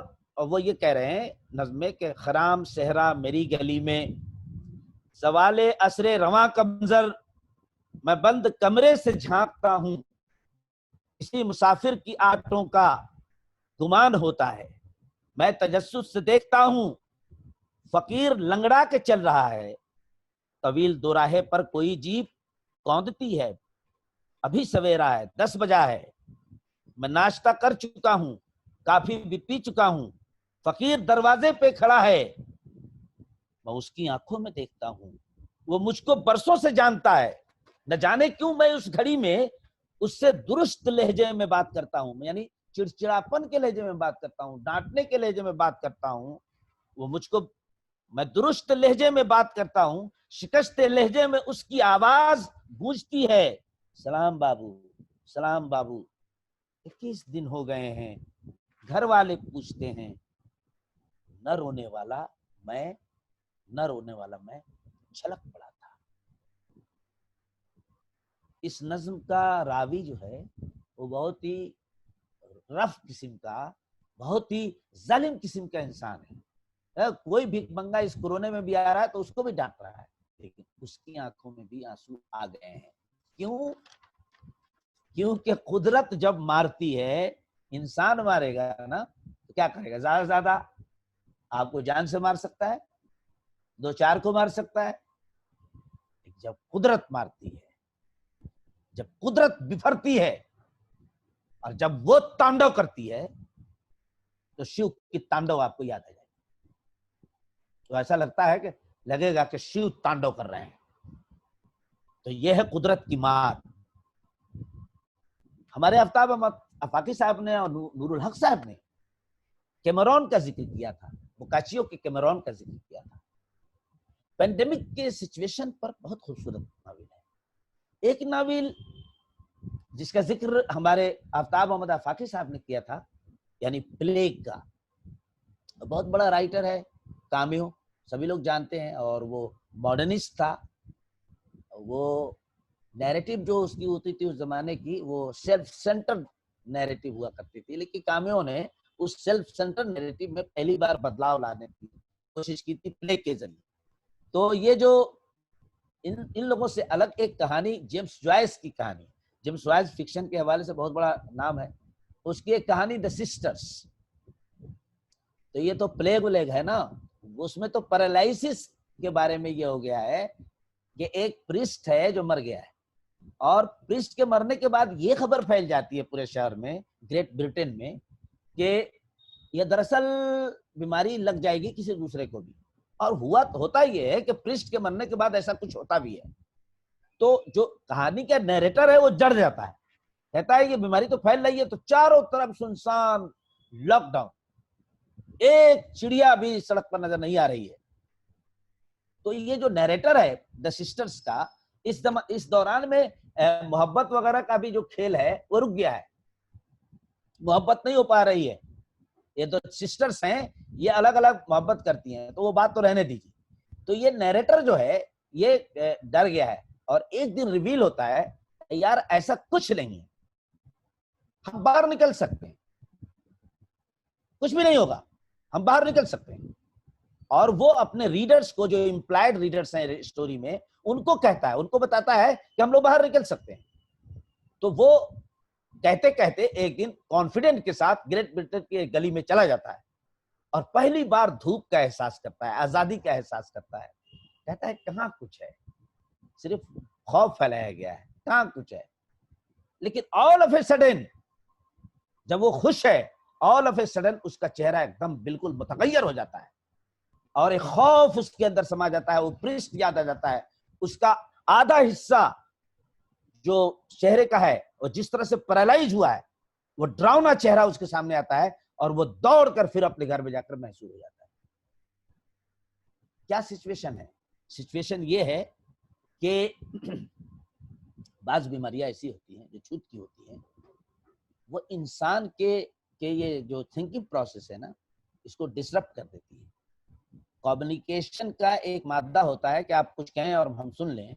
وہ یہ کہہ رہے ہیں نظم میں کہ خرام صحرا میری گلی میں، زوال عصر رواں کا منظر، میں بند کمرے سے جھانکتا ہوں، کسی مسافر کی آٹوں کا گمان ہوتا ہے، میں تجسس سے دیکھتا ہوں، فقیر لنگڑا کے چل رہا ہے، طویل دوراہے پر کوئی جیپ کوندتی ہے، ابھی سویرا ہے، 10 بجا ہے، میں ناشتہ کر چکا ہوں، کافی بھی پی چکا ہوں، فقیر دروازے پہ کھڑا ہے، میں اس کی آنکھوں میں دیکھتا ہوں، وہ مجھ کو برسوں سے جانتا ہے، نہ جانے کیوں میں اس گھڑی میں اس سے درست لہجے میں بات کرتا ہوں، یعنی چڑچڑاپن کے لہجے میں بات کرتا ہوں، ڈانٹنے کے لہجے میں بات کرتا ہوں، وہ مجھ کو، میں درست لہجے میں بات کرتا ہوں، شکست لہجے میں اس کی آواز گونجتی ہے، سلام بابو، سلام بابو، 21 دن ہو گئے ہیں، گھر والے پوچھتے ہیں، نہ رونے والا میں چھلک پڑا تھا۔ اس نظم کا راوی جو ہے وہ بہت ہی رف قسم کا، بہت ہی ظالم قسم کا انسان ہے، کوئی بھی بنگا اس کورونے میں بھی آ رہا ہے تو اس کو بھی ڈانٹ رہا ہے، لیکن اس کی آنکھوں میں بھی آنسو آ گئے ہیں۔ کیونکہ قدرت جب مارتی ہے، انسان مارے گا نا تو کیا کرے گا، زیادہ سے زیادہ آپ کو جان سے مار سکتا ہے، 2-4 کو مار سکتا ہے، جب قدرت مارتی ہے، جب قدرت بفرتی ہے، اور جب وہ تانڈو کرتی ہے تو شیو کی تانڈو آپ کو یاد آ جائے، تو ایسا لگتا ہے کہ لگے گا کہ شیو تانڈو کر رہے ہیں، تو یہ ہے قدرت کی مار۔ ہمارے آفتاب احمد آفاقی صاحب نے اور نور الحق صاحب نے کیمرون کا ذکر کیا تھا، بوکاچیو کے کیمرون کا ذکر کیا تھا، پینڈیمک کے سچویشن پر بہت خوبصورت ناول ہے۔ ایک ناول جس کا ذکر ہمارے آفتاب احمد آفاقی صاحب نے کیا تھا، یعنی پلیگ کا، بہت بڑا رائٹر ہے، کامیو سبھی لوگ جانتے ہیں، اور وہ ماڈرنسٹ تھا، وہ نیریٹو جو اس کی ہوتی تھی اس زمانے کی، وہ سیلف سینٹرڈ نیریٹو ہوا کرتی تھی، لیکن کامیو نے اس سیلف سینٹرڈ نیریٹو میں پہلی بار بدلاؤ لانے کی کوشش کی تھی پلے کے ذریعے۔ تو یہ جو ان لوگوں سے الگ ایک کہانی، جیمس جوائس کی کہانی، جیمس جوائس فکشن کے حوالے سے بہت بڑا نام ہے، اس کی ایک کہانی دا سسٹرز، تو یہ تو پلیگ ہے نا، اس میں تو پیرالائسس کے بارے میں یہ ہو گیا ہے کہ ایک پریسٹ ہے جو مر گیا ہے، اور پریسٹ کے مرنے کے بعد یہ خبر پھیل جاتی ہے پورے شہر میں، گریٹ برٹن میں، کہ یہ دراصل بیماری لگ جائے گی کسی دوسرے کو بھی، اور ہوتا یہ ہے کہ پریسٹ کے مرنے کے بعد ایسا کچھ ہوتا بھی ہے، تو جو کہانی کا نیریٹر ہے وہ جڑ جاتا ہے، کہتا ہے یہ بیماری تو پھیل رہی ہے تو چاروں طرف سنسان لاک ڈاؤن, ایک چڑیا بھی سڑک پر نظر نہیں آ رہی ہے. تو یہ جو نیریٹر ہے دا سسٹرز کا, اس دوران میں محبت وغیرہ کا بھی جو کھیل ہے وہ رک گیا ہے, محبت نہیں ہو پا رہی ہے. یہ تو سسٹرز ہیں, یہ الگ الگ محبت کرتی ہیں, تو وہ بات تو رہنے دیجیے. تو یہ نیریٹر جو ہے یہ ڈر گیا ہے, اور ایک دن ریویل ہوتا ہے یار ایسا کچھ نہیں ہے, ہم باہر نکل سکتے ہیں, کچھ بھی نہیں ہوگا, ہم باہر نکل سکتے ہیں. اور وہ اپنے ریڈرز کو, جو امپلائڈ ریڈرز ہیں اسٹوری میں, ان کو کہتا ہے, ان کو بتاتا ہے کہ ہم لوگ باہر نکل سکتے ہیں. تو وہ کہتے کہتے ایک دن کانفیڈنٹ کے ساتھ گریٹ برٹن کی گلی میں چلا جاتا ہے, اور پہلی بار دھوپ کا احساس کرتا ہے, آزادی کا احساس کرتا ہے. کہتا ہے کہاں کچھ ہے, صرف خوف پھیلایا گیا ہے, کہاں کچھ ہے. لیکن آل آف اے سڈن جب وہ خوش ہے, آل آف اے سڈن اس کا چہرہ ایک دم بالکل متغیر ہو جاتا ہے, اور ایک خوف اس کے اندر سما جاتا ہے, وہ پرسٹ یاد آ جاتا ہے. اس کا آدھا حصہ جو چہرے کا ہے وہ جس طرح سے پیرالائز ہوا ہے, وہ ڈراؤنا چہرہ اس کے سامنے آتا ہے, اور وہ دوڑ کر پھر اپنے گھر میں جا کر محسوس ہو جاتا ہے. کیا سچویشن ہے؟ سچویشن یہ ہے کہ بعض بیماریاں ایسی ہوتی ہیں جو چھوت کی ہوتی ہیں, وہ انسان کے یہ جو تھنکنگ پروسیس ہے نا, اس کو ڈسرپٹ کر دیتی ہے. کمیونیکیشن کا ایک مادہ ہوتا ہے کہ آپ کچھ کہیں اور ہم سن لیں.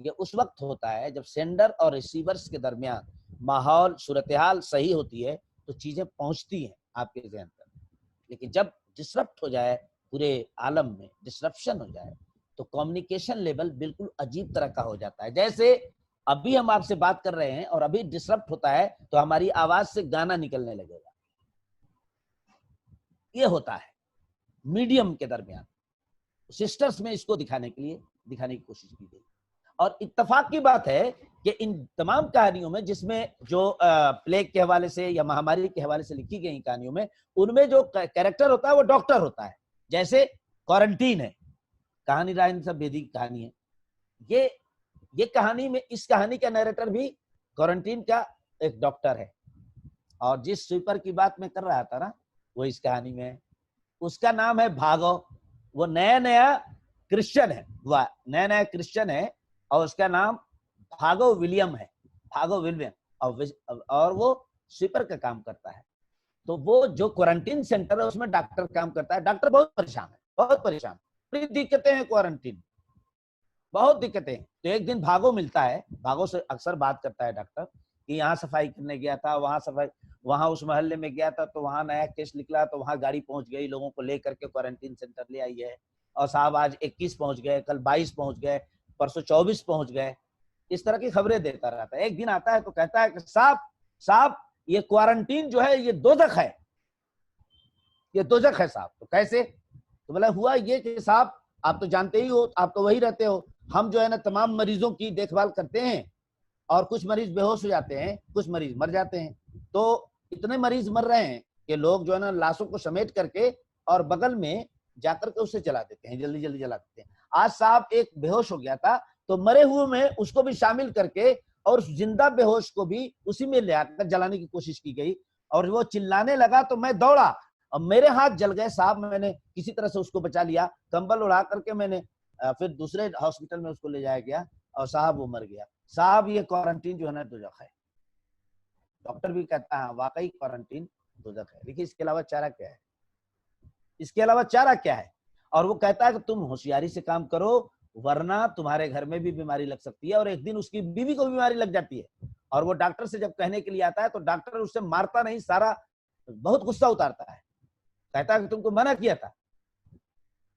یہ اس وقت ہوتا ہے جب سینڈر اور ریسیورز کے درمیان ماحول, صورتحال صحیح ہوتی ہے تو چیزیں پہنچتی ہیں آپ کے ذہن تک. لیکن جب ڈسرپٹ ہو جائے, پورے عالم میں ڈسرپشن ہو جائے, تو کمیونیکیشن لیول بالکل عجیب طرح کا ہو جاتا ہے. جیسے ابھی ہم آپ سے بات کر رہے ہیں اور ابھی ڈسرپٹ ہوتا ہے تو ہماری آواز سے گانا نکلنے لگے گا. یہ ہوتا ہے میڈیم کے درمیان. سسٹرز میں اس کو دکھانے کی کوشش کی گئی. اور اتفاق کی بات ہے کہ ان تمام کہانیوں میں, جس میں جو پلیگ کے حوالے سے یا مہاماری کے حوالے سے لکھی گئی کہانیوں میں, ان میں جو کیریکٹر ہوتا ہے وہ ڈاکٹر ہوتا ہے. جیسے کوارنٹین ہے, کہانی راجندر بیدی کی کہانی ہے. یہ کہانی میں, اس کہانی کا نیریٹر بھی کوارنٹین کا ایک ڈاکٹر ہے. اور جس سویپر کی بات میں کر رہا تھا نا, وہ اس کہانی میں ہے. اس کا نام ہے بھاگو. وہ نیا کرسچن ہے, وہ نیا کرسچن ہے, اور اس کا نام بھاگو ولیم ہے, بھاگو ولیم. اور وہ سویپر کا کام کرتا ہے. تو وہ جو کوارنٹین سینٹر ہے اس میں ڈاکٹر کام کرتا ہے. ڈاکٹر بہت پریشان ہے, بہت پریشان, بڑی دقتیں ہیں کوارنٹین, بہت دقتیں. تو ایک دن بھاگو ملتا ہے, بھاگو سے اکثر بات کرتا ہے ڈاکٹر کہ یہاں صفائی کرنے گیا تھا, وہاں اس محلے میں گیا تھا, تو وہاں نیا کیس نکلا, تو وہاں گاڑی پہنچ گئی, لوگوں کو لے کر کے کوارنٹین سینٹر لے آئی ہے. اور صاحب آج 21 پہنچ گئے, کل 22 پہنچ گئے, پرسوں 24 پہنچ گئے. اس طرح کی خبریں دیتا رہتا ہے. ایک دن آتا ہے تو کہتا ہے کہ صاحب یہ کوارنٹین جو ہے یہ دوزخ ہے, یہ دوزخ ہے صاحب. تو کیسے؟ تو بولا ہوا یہ کہ صاحب آپ تو جانتے ہی ہو, آپ تو وہی رہتے ہو, ہم جو ہے نا تمام مریضوں کی دیکھ بھال کرتے ہیں, اور کچھ مریض بے ہوش ہو جاتے ہیں, کچھ مریض مر جاتے ہیں. تو اتنے مریض مر رہے ہیں کہ لوگ جو ہے نا لاشوں کو سمیٹ کر کے اور بغل میں جا کر کے اسے جلا دیتے ہیں, جلدی جلدی جلا دیتے ہیں. آج صاحب ایک بے ہوش ہو گیا تھا, تو مرے ہوئے میں اس کو بھی شامل کر کے اور زندہ بے ہوش کو بھی اسی میں لے آ کر جلانے کی کوشش کی گئی. اور وہ چلانے لگا تو میں دوڑا, اور میرے ہاتھ جل گئے صاحب. میں نے کسی طرح سے اس کو بچا لیا, کمبل اڑا کر کے میں نے پھر دوسرے ہاسپٹل میں اس کو لے جایا گیا, اور صاحب وہ مر گیا. صاحب یہ کوارنٹین جو ہے نا دوزخ ہے. ڈاکٹر بھی کہتا ہے واقعی کوارنٹین دوزخ ہے. لیکن اس کے علاوہ چارہ کیا ہے؟ اس کے علاوہ چارہ کیا ہے؟ اور وہ کہتا ہے کہ تم ہوشیاری سے کام کرو, ورنہ تمہارے گھر میں بھی بیماری لگ سکتی ہے. اور ایک دن اس کی بیوی کو بیماری لگ جاتی ہے, اور وہ ڈاکٹر سے جب کہنے کے لیے آتا ہے تو ڈاکٹر اسے مارتا نہیں, سارا بہت غصہ اتارتا ہے. کہتا ہے کہ تم کو منع کیا تھا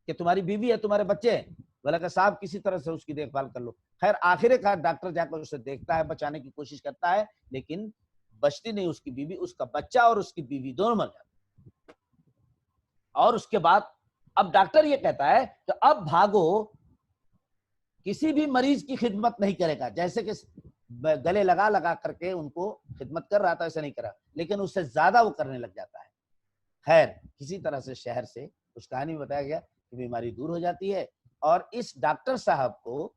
کہ تمہاری بیوی ہے, تمہارے بچے ہیں. بولا کہ صاحب کسی طرح سے اس کی دیکھ بھال کر لو. خیر آخر کار ڈاکٹر جا کر اسے دیکھتا ہے, بچانے کی کوشش کرتا ہے, لیکن بچتی نہیں اس کی بیوی, اس کا بچہ اور اس کی بیوی دونوں مر جاتے. اور اس کے بعد اب ڈاکٹر یہ کہتا ہے کہ اب بھاگو کسی بھی مریض کی خدمت نہیں کرے گا. جیسے کہ گلے لگا لگا کر کے ان کو خدمت کر رہا تھا, ایسا نہیں کرا, لیکن اس سے زیادہ وہ کرنے لگ جاتا ہے. خیر کسی طرح سے شہر سے اس کہانی میں بتایا گیا کہ بیماری دور ہو جاتی ہے, اور اس ڈاکٹر صاحب کو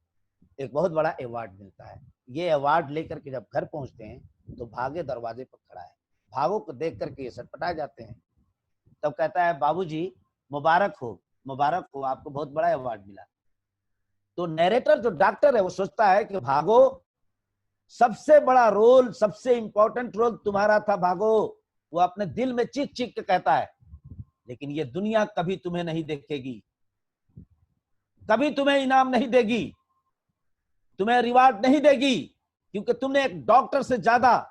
ایک بہت بڑا ایوارڈ ملتا ہے. یہ ایوارڈ لے کر کے جب گھر پہنچتے ہیں تو بھاگے دروازے پر کھڑا ہے، بھاگوں کو دیکھ کر کے یہ سٹپٹا جاتے ہیں. تب کہتا ہے بابو جی مبارک ہو آپ کو بہت بڑا ایوارڈ ملا. تو نیریٹر جو ڈاکٹر ہے وہ سوچتا ہے کہ بھاگو سب سے بڑا رول، سب سے امپورٹنٹ رول تمہارا تھا بھاگو. وہ اپنے دل میں چیخ چیخ کے کہتا ہے لیکن یہ دنیا کبھی تمہیں نہیں دیکھے گی، کبھی تمہیں انعام نہیں دے گی، تمہیں ریوارڈ نہیں دے گی، کیونکہ تم نے ایک ڈاکٹر سے زیادہ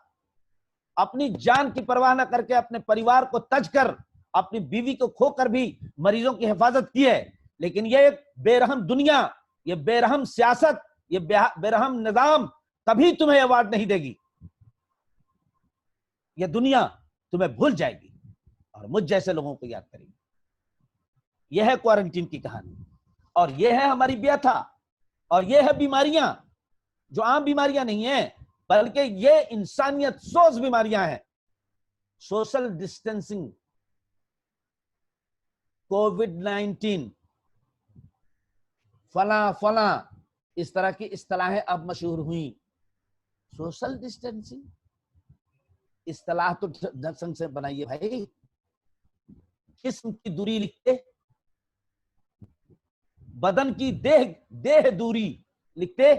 اپنی جان کی پرواہ نہ کر کے اپنے پریوار کو تج کر، اپنی بیوی کو کھو کر بھی مریضوں کی حفاظت کی ہے. لیکن یہ ایک بے رحم دنیا، یہ بے رحم سیاست، یہ بے رحم نظام کبھی تمہیں ایوارڈ نہیں دے گی. یہ دنیا تمہیں بھول جائے گی اور مجھ جیسے لوگوں کو یاد کرے گی. یہ ہے کوارنٹین کی کہانی، اور یہ ہے ہماری بیاتھا، اور یہ ہے بیماریاں جو عام بیماریاں نہیں ہیں بلکہ یہ انسانیت سوز بیماریاں ہیں. سوشل ڈسٹینسنگ، کووڈ-19، فلاں فلاں، اس طرح کی اصطلاحیں اب مشہور ہوئیں. سوشل ڈسٹینسنگ اصطلاح تو ڈھنگ سے بنائیے بھائی. جسم کی دوری لکھتے، بدن کی دیہ دوری لکھتے،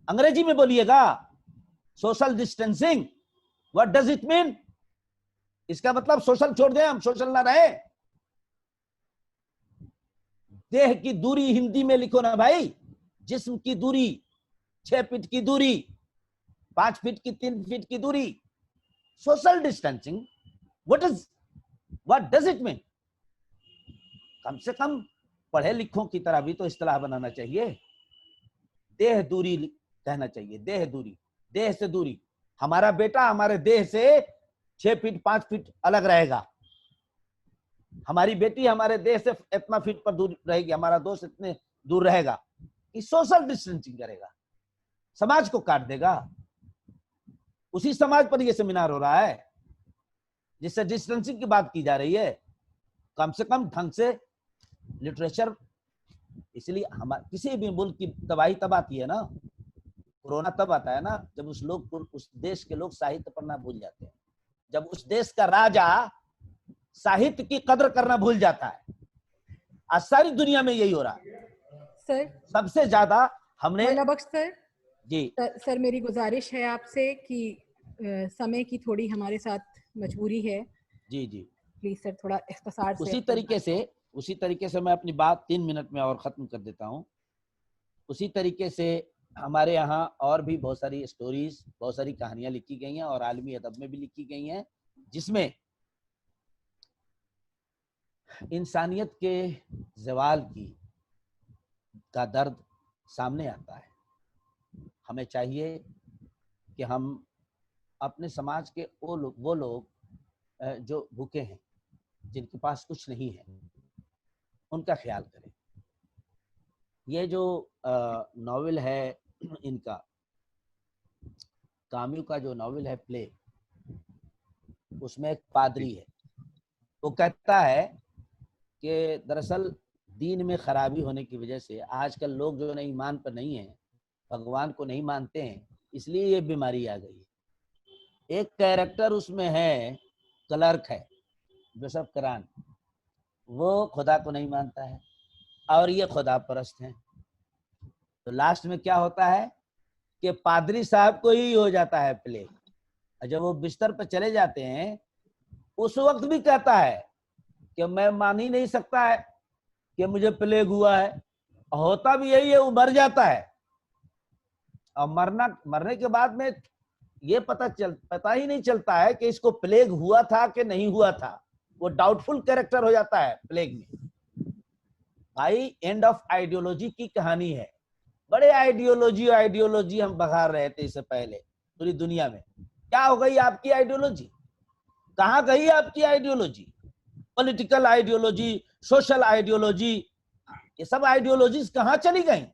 انگریزی میں بولیے گا. Social distancing what does it mean? اس کا مطلب سوشل چھوڑ دیں، ہم سوشل نہ رہے. دیہ کی دوری ہندی میں لکھو نا بھائی. جسم کی دوری 6 فٹ کی دوری، 5 فٹ کی 3 فٹ کی دوری. Social distancing what does it mean؟ کم سے کم پڑھے لکھوں کی طرح بھی تو اصطلاح بنانا چاہیے. دیہ دوری کہنا چاہیے، دیہ دوری، دیہ سے دوری. ہمارا بیٹا ہمارے دیہ سے 6 فٹ 5 فٹ الگ رہے گا، ہماری بیٹی ہمارے دیہ سے اتنا فٹ پر دور رہے گی، ہمارا دوست اتنے دور رہے گا. یہ سوشل ڈسٹینسنگ کرے گا، سماج کو کاٹ دے گا. اسی سماج پر یہ سیمینار ہو رہا ہے جس سے ڈسٹینسنگ کی بات کی جا رہی ہے. کم سے کم ڈھنگ سے لٹریچر. اس لیے کسی بھی ملک کی تباہی تب آتی ہے نا، کورونا تب آتا ہے نا جب اس دیش کے لوگ ساہتیہ پڑھنا بھول جاتے ہیں، جب اس دیش کا راجا ساہتیہ کی قدر کرنا بھول جاتا ہے. آج ساری دنیا میں یہی ہو رہا ہے. سر سب سے زیادہ ہم نے مولانا بخش سر، جی سر میری گزارش ہے آپ سے کہ سمے کی تھوڑی ہمارے ساتھ مجبوری ہے. جی جی پلیز سر تھوڑا اختصار سے. اسی طریقے سے میں اپنی بات 3 منٹ میں اور ختم کر دیتا ہوں. اسی طریقے سے ہمارے یہاں اور بھی بہت ساری اسٹوریز، بہت ساری کہانیاں لکھی گئی ہیں اور عالمی ادب میں بھی لکھی گئی ہیں جس میں انسانیت کے زوال کا درد سامنے آتا ہے. ہمیں چاہیے کہ ہم اپنے سماج کے وہ لوگ جو بھوکے ہیں، جن کے پاس کچھ نہیں ہے، ان کا خیال کریں. یہ جو ناول ہے ان کا، کامیو کا جو ناول ہے پلے، اس میں ایک پادری ہے، وہ کہتا ہے کہ دراصل دین میں خرابی ہونے کی وجہ سے آج کل لوگ جو ایمان پر نہیں ہیں، بھگوان کو نہیں مانتے ہیں، اس لیے یہ بیماری آ گئی ہے. ایک کیریکٹر اس میں ہے، کلرک ہے جوسف کران، وہ خدا کو نہیں مانتا ہے اور یہ خدا پرست ہیں. تو لاسٹ میں کیا ہوتا ہے کہ پادری صاحب کو ہی ہو جاتا ہے پلیگ. جب وہ بستر پہ چلے جاتے ہیں اس وقت بھی کہتا ہے کہ میں مان ہی نہیں سکتا ہے کہ مجھے پلیگ ہوا ہے. ہوتا بھی یہی ہے، وہ مر جاتا ہے اور مرنے کے بعد میں یہ پتا ہی نہیں چلتا ہے کہ اس کو پلیگ ہوا تھا کہ نہیں ہوا تھا. وہ ڈاؤٹ فل کیریکٹر ہو جاتا ہے پلیگ میں. بھائی اینڈ آف آئیڈیولوجی کی کہانی ہے. بڑے آئیڈیولوجی ہم بغار رہے تھے اس سے پہلے پوری دنیا میں. کیا ہو گئی آپ کی آئیڈیولوجی؟ کہاں گئی آپ کی ideology? Political ideology, social ideology, یہ سب آئیڈیولوجیز کہاں چلی گئیں؟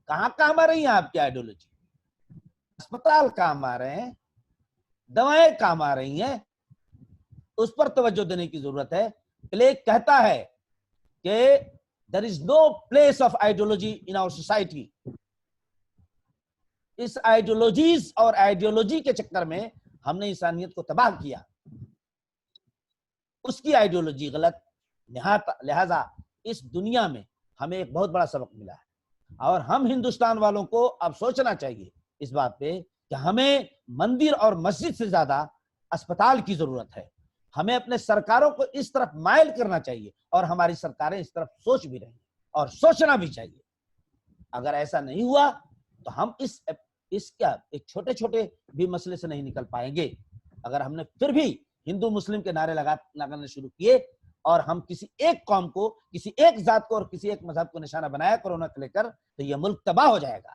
کہاں کام آ رہی ہیں آپ کی آئیڈیولوجی؟ اسپتال کام آ رہے ہیں، دوائیں کام آ رہی ہیں، اس پر توجہ دینے کی ضرورت ہے. پلیگ کہتا ہے کہ there is no place of ideology in our society. اس آئیڈیولوجیز اور آئیڈیولوجی کے چکر میں ہم نے انسانیت کو تباہ کیا، اس کی آئیڈیولوجی غلط، لہذا اس دنیا میں ہمیں ایک بہت بڑا سبق ملا ہے، اور ہم ہندوستان والوں کو اب سوچنا چاہیے اس بات پہ کہ ہمیں مندر اور مسجد سے زیادہ اسپتال کی ضرورت ہے۔ ہمیں اپنے سرکاروں کو اس طرف مائل کرنا چاہیے، اور ہماری سرکاریں اس طرف سوچ بھی رہی ہیں اور سوچنا بھی چاہیے۔ اگر ایسا نہیں ہوا تو ہم اس کیا ایک چھوٹے چھوٹے بھی مسئلے سے نہیں نکل پائیں گے۔ اگر ہم نے پھر بھی ہندو مسلم کے نعرے لگانے شروع کیے اور ہم کسی ایک قوم کو، کسی ایک ذات کو اور کسی ایک مذہب کو نشانہ بنایا کورونا کو لے کر، تو یہ ملک تباہ ہو جائے گا،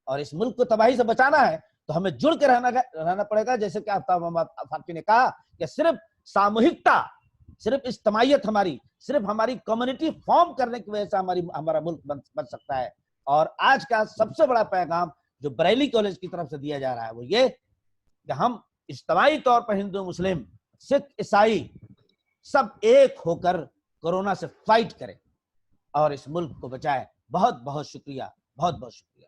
اور اس ملک کو تباہی سے بچانا ہے تو ہمیں جڑ کے رہنا پڑے گا۔ جیسے کہ آفتاب محمد فاروقی نے کہا کہ صرف ساموہکتا، صرف اجتماعیت ہماری، صرف ہماری کمیونٹی فارم کرنے کی وجہ سے ہمارا ملک بن سکتا ہے۔ اور آج کا سب سے بڑا پیغام جو بریلی کالج کی طرف سے دیا جا رہا ہے وہ یہ کہ ہم اجتماعی طور پر ہندو مسلم سکھ عیسائی سب ایک ہو کر کورونا سے فائٹ کریں اور اس ملک کو بچائیں۔ بہت بہت شکریہ، بہت بہت شکریہ۔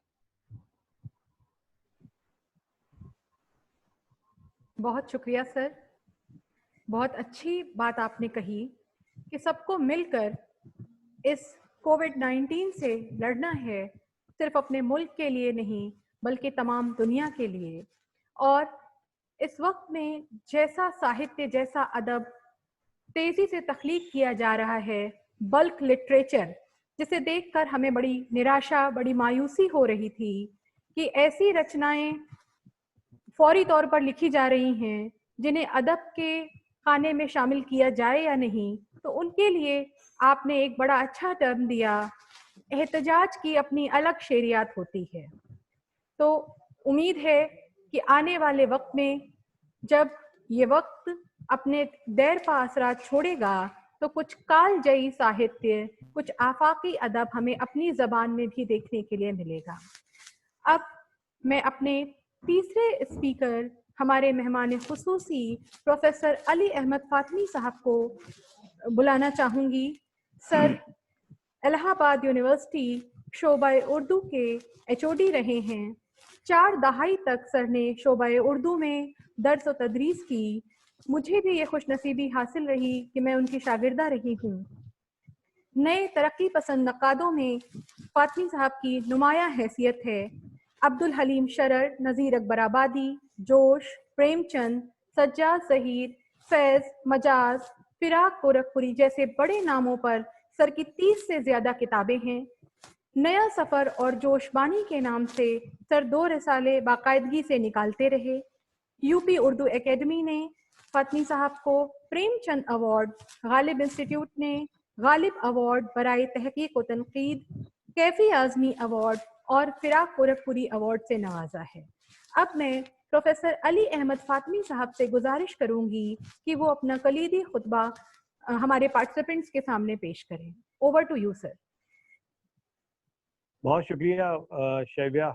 بہت شکریہ سر، بہت اچھی بات آپ نے کہی کہ سب کو مل کر اس کووڈ-19 سے لڑنا ہے، صرف اپنے ملک کے لیے نہیں بلکہ تمام دنیا کے لیے۔ اور اس وقت میں جیسا ساہتیہ، جیسا ادب تیزی سے تخلیق کیا جا رہا ہے، بلک لٹریچر، جسے دیکھ کر ہمیں بڑی نراشا، بڑی مایوسی ہو رہی تھی کہ ایسی رچنائیں فوری طور پر لکھی جا رہی ہیں جنہیں ادب کے خانے میں شامل کیا جائے یا نہیں، تو ان کے لیے آپ نے ایک بڑا اچھا ٹرم دیا، احتجاج کی اپنی الگ شعریات ہوتی ہے۔ تو امید ہے کہ آنے والے وقت میں جب یہ وقت اپنے دیر پا اثرات چھوڑے گا تو کچھ کال جئی ساہتیہ، کچھ آفاقی ادب ہمیں اپنی زبان میں بھی دیکھنے کے لیے ملے گا۔ اب میں اپنے تیسرے اسپیکر، ہمارے مہمان خصوصی پروفیسر علی احمد فاطمی صاحب کو بلانا چاہوں گی۔ سر الہ آباد یونیورسٹی شعبہ اردو کے HOD رہے ہیں، 4 دہائی تک سر نے شعبہ اردو میں درس و تدریس کی۔ مجھے بھی یہ خوش نصیبی حاصل رہی کہ میں ان کی شاگردہ رہی ہوں۔ نئے ترقی پسند نقادوں میں فاطمی صاحب کی نمایاں حیثیت ہے۔ عبدالحلیم شرر، نذیر اکبر آبادی، جوش، پریم چند، سجاد ظہیر، فیض، مجاز، فراق گورکھپوری جیسے بڑے ناموں پر سر کی 30 سے زیادہ کتابیں ہیں۔ نیا سفر اور جوش بانی کے نام سے سر 2 رسالے باقاعدگی سے نکالتے رہے۔ UP اردو اکیڈمی نے فاطمی صاحب کو پریم چند ایوارڈ، غالب انسٹیٹیوٹ نے غالب ایوارڈ برائے تحقیق و تنقید، کیفی اعظمی ایوارڈ اور فراق گورکھپوری ایوارڈ سے نوازا ہے۔ اب میں پروفیسر علی احمد فاطمی صاحب سے گزارش کروں گی کہ وہ اپنا کلیدی خطبہ ہمارے پارٹیسپینٹس کے سامنے پیش کریں۔ Over to you sir. بہت شکریہ شیبیہ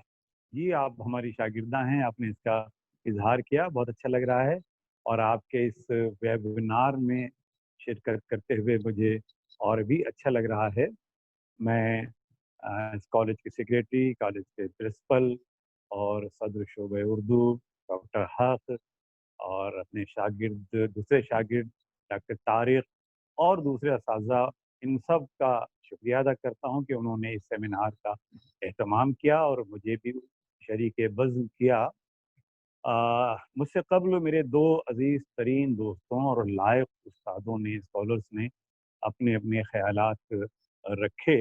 جی، آپ ہماری شاگردہ ہیں، آپ نے اس کا اظہار کیا، بہت اچھا لگ رہا ہے، اور آپ کے اس ویبینار میں شرکت کرتے ہوئے مجھے اور بھی اچھا لگ رہا ہے۔ میں اس کالج کے سیکریٹری، کالج کے پرنسپل اور صدر شعبہ اردو ڈاکٹر حق، اور اپنے شاگرد، دوسرے شاگرد ڈاکٹر طارق اور دوسرے اساتذہ، ان سب کا شکریہ ادا کرتا ہوں کہ انہوں نے اس سیمینار کا اہتمام کیا اور مجھے بھی شریک بزم کیا۔ مجھ سے قبل میرے 2 عزیز ترین دوستوں اور لائق استادوں نے، اسکالرس نے اپنے اپنے خیالات رکھے،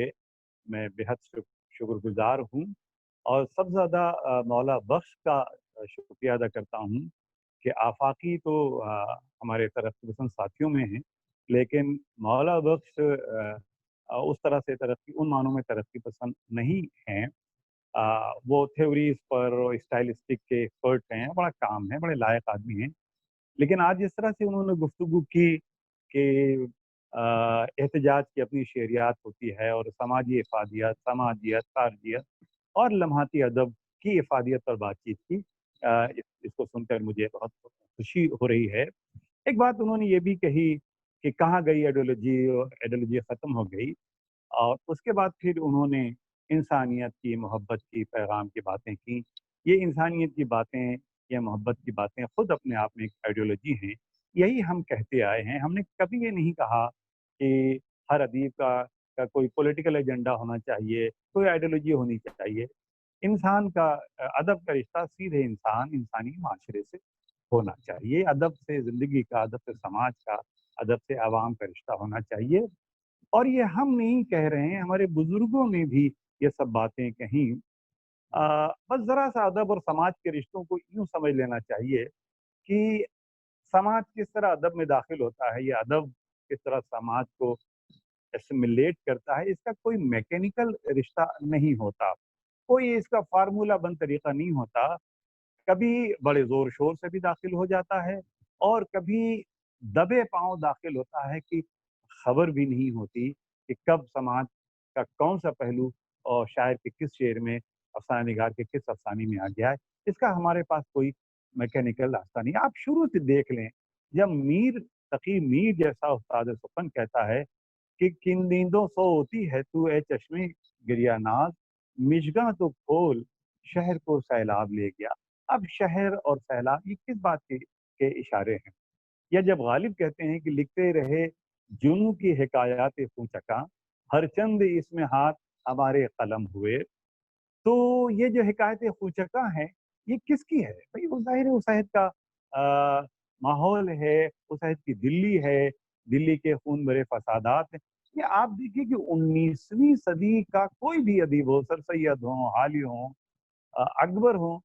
میں بہت شکر گزار ہوں، اور سب سے زیادہ مولا بخش کا شکریہ ادا کرتا ہوں کہ آفاقی تو ہمارے ترقی پسند ساتھیوں میں ہیں، لیکن مولا بخش اس طرح سے ترقی، ان معنوں میں ترقی پسند نہیں ہیں۔ وہ تھیوریز پر اسٹائلسٹک کے ایکسپرٹ ہیں، بڑا کام ہے، بڑے لائق آدمی ہیں، لیکن آج جس طرح سے انہوں نے گفتگو کی کہ احتجاج کی اپنی شعریات ہوتی ہے، اور سماجی افادیت، سماجیت، خارجیت اور لمحاتی ادب کی افادیت پر بات چیت کی، اس کو سن کر مجھے بہت خوشی ہو رہی ہے۔ ایک بات انہوں نے یہ بھی کہی کہ کہاں گئی ایڈیولوجی ختم ہو گئی، اور اس کے بعد پھر انہوں نے انسانیت کی، محبت کی، پیغام کی باتیں کی۔ یہ انسانیت کی باتیں، یہ محبت کی باتیں خود اپنے آپ میں ایک آئیڈیالوجی ہیں. یہی ہم کہتے آئے ہیں. ہم نے کبھی یہ نہیں کہا کہ ہر ادیب کا کوئی پولیٹیکل ایجنڈا ہونا چاہیے، کوئی آئیڈیالوجی ہونی چاہیے. انسان کا ادب کا رشتہ سیدھے انسانی معاشرے سے ہونا چاہیے. ادب سے زندگی کا، ادب سے سماج کا، ادب سے عوام کا رشتہ ہونا چاہیے. اور یہ ہم نہیں کہہ رہے ہیں، ہمارے بزرگوں نے بھی یہ سب باتیں کہیں. بس ذرا سا ادب اور سماج کے رشتوں کو یوں سمجھ لینا چاہیے کہ سماج کس طرح ادب میں داخل ہوتا ہے، یہ ادب کس طرح سماج کو اسیمیلیٹ کرتا ہے. اس کا کوئی میکینیکل رشتہ نہیں ہوتا، کوئی اس کا فارمولہ بند طریقہ نہیں ہوتا. کبھی بڑے زور شور سے بھی داخل ہو جاتا ہے اور کبھی دبے پاؤں داخل ہوتا ہے کہ خبر بھی نہیں ہوتی کہ کب سماج کا کون سا پہلو اور شاعر کے کس شعر میں، افسانہ نگار کے کس افسانے میں آ گیا ہے. اس کا ہمارے پاس کوئی میکینیکل راستہ نہیں. آپ شروع سے دیکھ لیں، جب میر تقی میر جیسا استاد سخن کہتا ہے کہ کن نیندوں سو ہوتی ہے تو اے چشمے گریا ناز، مشگاں تو کھول شہر کو سیلاب لے گیا. اب شہر اور سیلاب یہ کس بات کے اشارے ہیں؟ یا جب غالب کہتے ہیں کہ لکھتے رہے جنوں کی حکایات خوچکاں، ہر چند اس میں ہاتھ ہمارے قلم ہوئے. تو یہ جو حکایت خوچکاں ہیں یہ کس کی ہے؟ بھائی وہ ظاہر ہے اس عہد کا ماحول ہے، اس عہد کی دلی ہے، دلی کے خون بھرے فسادات ہیں. یہ آپ دیکھیے کہ 19ویں صدی کا کوئی بھی ادیب ہو، سر سید ہوں، حالی ہوں، اکبر ہوں،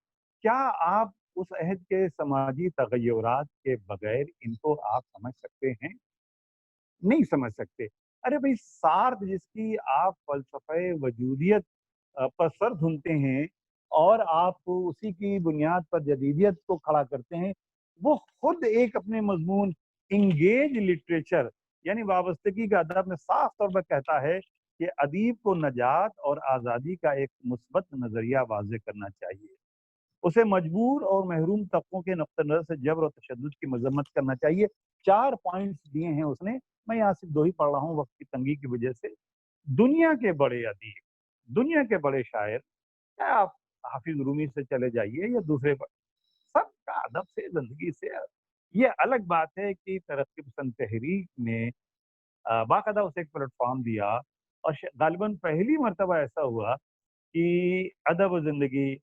کیا آپ اس عہد کے سماجی تغیرات کے بغیر ان کو آپ سمجھ سکتے ہیں؟ نہیں سمجھ سکتے. ارے بھائی سارتھ جس کی آپ فلسفہ وجودیت پر سر دھنتے ہیں اور آپ اسی کی بنیاد پر جدیدیت کو کھڑا کرتے ہیں، وہ خود ایک اپنے مضمون انگیج لٹریچر یعنی وابستگی کا ادب میں صاف طور پر کہتا ہے کہ ادیب کو نجات اور آزادی کا ایک مثبت نظریہ واضح کرنا چاہیے. اسے مجبور اور محروم طبقوں کے نقطہ نظر سے جبر و تشدد کی مذمت کرنا چاہیے. 4 پوائنٹس دیے ہیں اس نے، میں یہاں صرف 2 ہی پڑھ رہا ہوں وقت کی تنگی کی وجہ سے. دنیا کے بڑے ادیب، دنیا کے بڑے شاعر، کیا آپ حافظ رومی سے چلے جائیے یا دوسرے سب کا ادب سے، زندگی سے. یہ الگ بات ہے کہ ترقی پسند تحریک نے باقاعدہ اسے ایک پلیٹ فارم دیا اور غالباً پہلی مرتبہ ایسا ہوا کہ ادب و زندگی،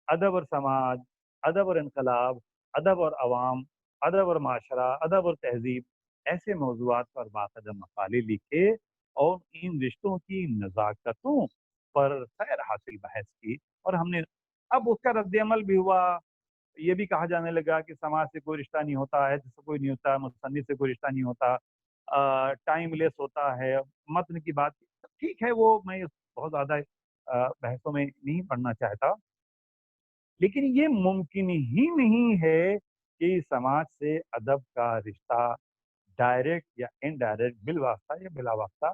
ادب اور سماج، ادب اور انقلاب، ادب اور عوام، ادب اور معاشرہ، ادب اور تہذیب، ایسے موضوعات پر باقاعدہ مقالے لکھے اور ان رشتوں کی نزاکتوں پر خیر حاصل بحث کی. اور ہم نے اب اس کا رد عمل بھی ہوا. یہ بھی کہا جانے لگا کہ سماج سے کوئی رشتہ نہیں ہوتا ہے، سے کوئی نہیں ہوتا، مصنف سے کوئی رشتہ نہیں ہوتا، ٹائم لیس ہوتا ہے. متن کی بات ٹھیک ہے، وہ میں بہت زیادہ بحثوں میں نہیں پڑھنا چاہتا، لیکن یہ ممکن ہی نہیں ہے کہ سماج سے ادب کا رشتہ ڈائریکٹ یا انڈائریکٹ، بالواسطہ یا بلا واسطہ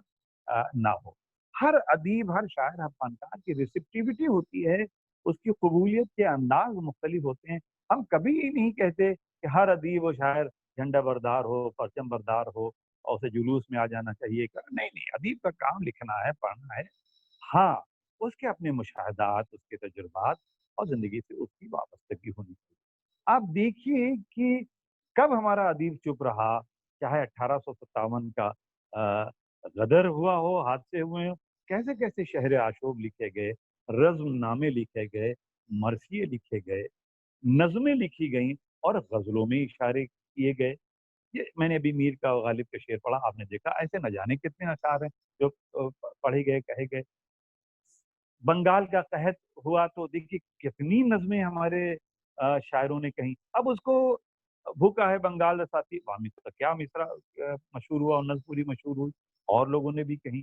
نہ ہو. ہر ادیب، ہر شاعر، ہر فنکار کی ریسیپٹیوٹی ہوتی ہے، اس کی قبولیت کے انداز مختلف ہوتے ہیں. ہم کبھی نہیں کہتے کہ ہر ادیب و شاعر جھنڈا بردار ہو، پرچم بردار ہو اور اسے جلوس میں آ جانا چاہیے. نہیں، ادیب کا کام لکھنا ہے، پڑھنا ہے. ہاں، اس کے اپنے مشاہدات، اس کے تجربات اور زندگی سے اس کی وابستگی ہونی چاہیے. آپ دیکھیے کہ کب ہمارا ادیب چپ رہا، چاہے 1857 کا غدر ہوا ہو، حادثے ہوئے ہوں، کیسے کیسے شہر آشوب لکھے گئے، رزم نامے لکھے گئے، مرثیے لکھے گئے، نظمیں لکھی گئیں اور غزلوں میں اشارے کیے گئے. یہ میں نے ابھی میر کا غالب کا شعر پڑھا، آپ نے دیکھا ایسے نہ جانے کتنے اشعار ہیں جو پڑھے گئے، کہے گئے. بنگال کا قحط ہوا تو دیکھیے کتنی نظمیں ہمارے شاعروں نے کہیں. اب اس کو بھوکا ہے بنگال ساتھی، کیا مصرا مشہور ہوا اور نظم پوری مشہور ہوئی، اور لوگوں نے بھی کہیں.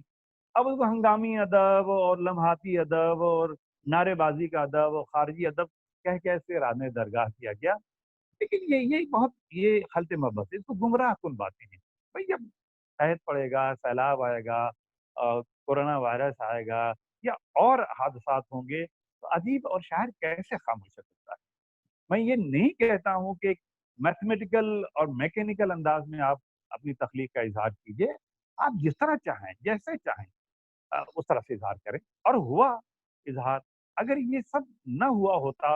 اب اس کو ہنگامی ادب اور لمحاتی ادب اور نعرے بازی کا ادب اور خارجی ادب کہہ کیسے راز درگاہ کیا گیا. لیکن یہ بہت یہ خلط مبت، اس کو گمراہ کن باتیں ہیں. بھائی جب قحط پڑے گا، سیلاب آئے گا، کورونا وائرس آئے گا یا اور حادثات ہوں گے تو ادیب اور شاعر کیسے خاموش ہو سکتا ہے؟ میں یہ نہیں کہتا ہوں کہ میتھمیٹیکل اور میکینیکل انداز میں آپ اپنی تخلیق کا اظہار کیجئے. آپ جس طرح چاہیں، جیسے چاہیں اس طرح سے اظہار کریں. اور ہوا اظہار. اگر یہ سب نہ ہوا ہوتا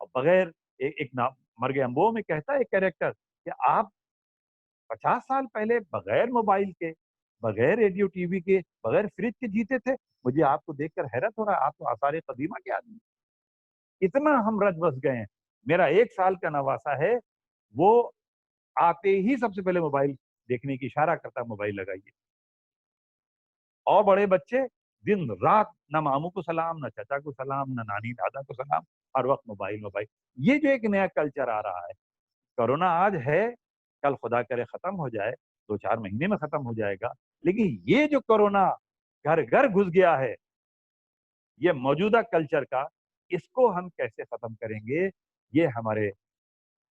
اور بغیر ایک مرگ انبوہ میں کہتا ہے ایک کیریکٹر کہ آپ 50 سال پہلے بغیر موبائل کے، بغیر ریڈیو ٹی وی کے، بغیر فریج کے جیتے تھے. مجھے آپ کو دیکھ کر حیرت ہو رہا ہے، آپ تو آثار قدیمہ کے آدمی، اتنا ہم رچ بس گئے ہیں. میرا 1 سال کا نواسا ہے، وہ آتے ہی سب سے پہلے موبائل دیکھنے کی اشارہ کرتا، موبائل لگائیے. اور بڑے بچے دن رات نہ ماموں کو سلام، نہ چچا کو سلام، نہ نانی دادا کو سلام، ہر وقت موبائل موبائل. یہ جو ایک نیا کلچر آ رہا ہے، کورونا آج ہے، کل خدا کرے ختم ہو جائے، 2-4 مہینے میں ختم ہو جائے گا، لیکن یہ جو کورونا گھر گھر گھس گیا ہے، یہ موجودہ کلچر کا، اس کو ہم کیسے ختم کریں گے؟ یہ ہمارے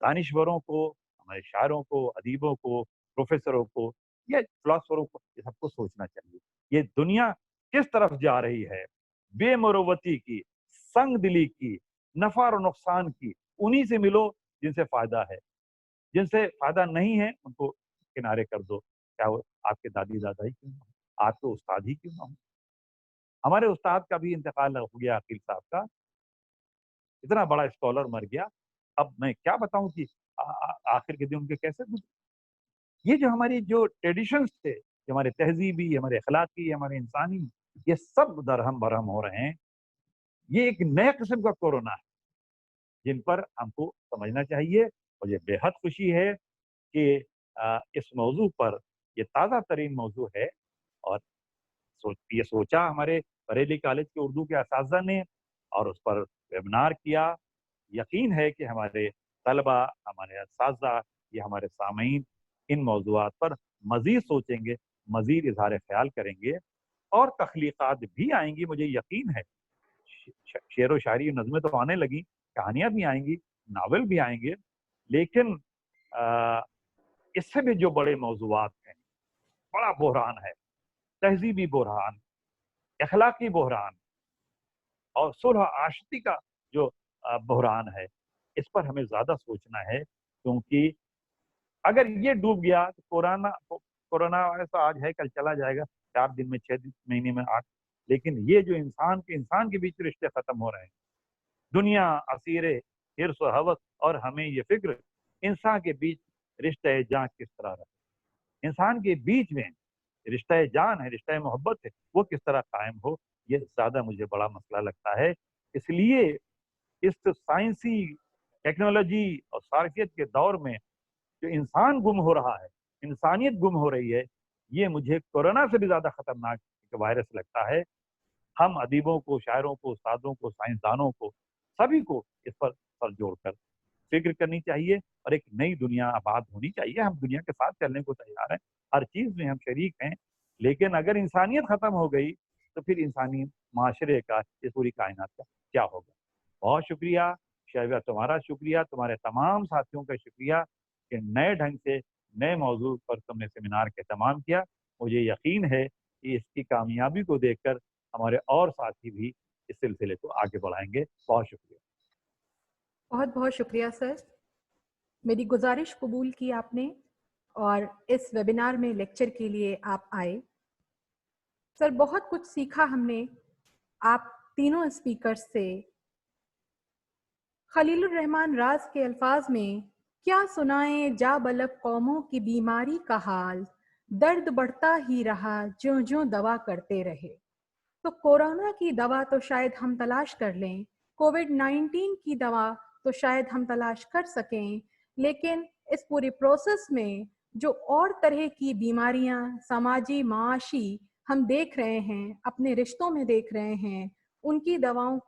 دانشوروں کو، ہمارے شاعروں کو، ادیبوں کو، پروفیسروں کو، یہ فلاسفروں کو، یہ سب کو سوچنا چاہیے. یہ دنیا کس طرف جا رہی ہے؟ بے مروتی کی، سنگ دلی کی، نفع اور نقصان کی. انہی سے ملو جن سے فائدہ ہے، جن سے فائدہ نہیں ہے ان کو کنارے کر دو. کیا وہ آپ کے دادی دادا ہی کیوں نہ ہو، آپ کے استاد ہی کیوں نہ ہو. ہمارے استاد کا بھی انتقال ہو گیا، عقیل صاحب کا، اتنا بڑا اسکالر مر گیا. اب میں کیا بتاؤں کہ آخر کے دن ان کے کیسے گزرے. یہ جو ہماری جو ٹریڈیشنز تھے، جو ہمارے تہذیبی، ہمارے اخلاقی، ہمارے انسانی، یہ سب درہم برہم ہو رہے ہیں. یہ ایک نئے قسم کا کورونا ہے جن پر ہم کو سمجھنا چاہیے. مجھے بے حد خوشی ہے کہ اس موضوع پر، یہ تازہ ترین موضوع ہے، اور یہ سوچا ہمارے بریلی کالج کے اردو کے اساتذہ نے اور اس پر ویبنار کیا. یقین ہے کہ ہمارے طلبہ، ہمارے اساتذہ، یہ ہمارے سامعین ان موضوعات پر مزید سوچیں گے، مزید اظہار خیال کریں گے، اور تخلیقات بھی آئیں گی. مجھے یقین ہے شعر و شاعری نظمیں تو آنے لگی، کہانیاں بھی آئیں گی، ناول بھی آئیں گے، لیکن اس سے بھی جو بڑے موضوعات ہیں، بڑا بحران ہے، تہذیبی بحران، اخلاقی بحران اور صلح آشتی کا جو بحران ہے، اس پر ہمیں زیادہ سوچنا ہے. کیونکہ اگر یہ ڈوب گیا تو کورونا ایسا آج ہے کل چلا جائے گا، 4 دن میں، 6 مہینے میں، 8. لیکن یہ جو انسان کے بیچ رشتے ختم ہو رہے ہیں، دنیا اسیر حرص و ہوس، اور ہمیں یہ فکر انسان کے بیچ رشتہ جان کس طرح رہے، انسان کے بیچ میں رشتہ جان ہے، رشتہ محبت ہے، وہ کس طرح قائم ہو. یہ زیادہ مجھے بڑا مسئلہ لگتا ہے. اس لیے اس سائنسی ٹیکنالوجی اور صارفیت کے دور میں جو انسان گم ہو رہا ہے، انسانیت گم ہو رہی ہے، یہ مجھے کورونا سے بھی زیادہ خطرناک وائرس لگتا ہے. ہم ادیبوں کو، شاعروں کو، استادوں کو، سائنسدانوں کو، سبھی کو اس پر سر جوڑ کر فکر کرنی چاہیے، اور ایک نئی دنیا آباد ہونی چاہیے. ہم دنیا کے ساتھ چلنے کو تیار ہیں، ہر چیز میں ہم شریک ہیں، لیکن اگر انسانیت ختم ہو گئی تو پھر انسانی معاشرے کا، اس پوری کائنات کا کیا ہوگا. بہت شکریہ شیوہ، تمہارا شکریہ، تمہارے تمام ساتھیوں کا شکریہ کہ نئے ڈھنگ سے نئے موضوع پر تم نے سیمینار کا اہتمام کیا. مجھے یقین ہے کہ اس کی کامیابی کو دیکھ کر ہمارے اور ساتھی بھی اس سلسلے کو آگے بڑھائیں گے. بہت شکریہ. بہت بہت شکریہ سر، میری گزارش قبول کی آپ نے، اور اس ویبینار میں لیکچر کے لیے آپ آئے. سر بہت کچھ سیکھا ہم نے آپ تینوں اسپیکر سے. خلیل الرحمن راز کے الفاظ میں، کیا سنائیں جا بلب قوموں کی بیماری کا حال، درد بڑھتا ہی رہا جوں جوں دوا کرتے رہے. تو کورونا کی دوا تو شاید ہم تلاش کر لیں، کووڈ-19 کی دوا تو شاید ہم تلاش کر سکیں، لیکن اس پوری پروسیس میں جو اور طرح کی بیماریاں سماجی معاشی ہم دیکھ رہے ہیں، اپنے رشتوں میں دیکھ رہے ہیں، ان کی دواؤں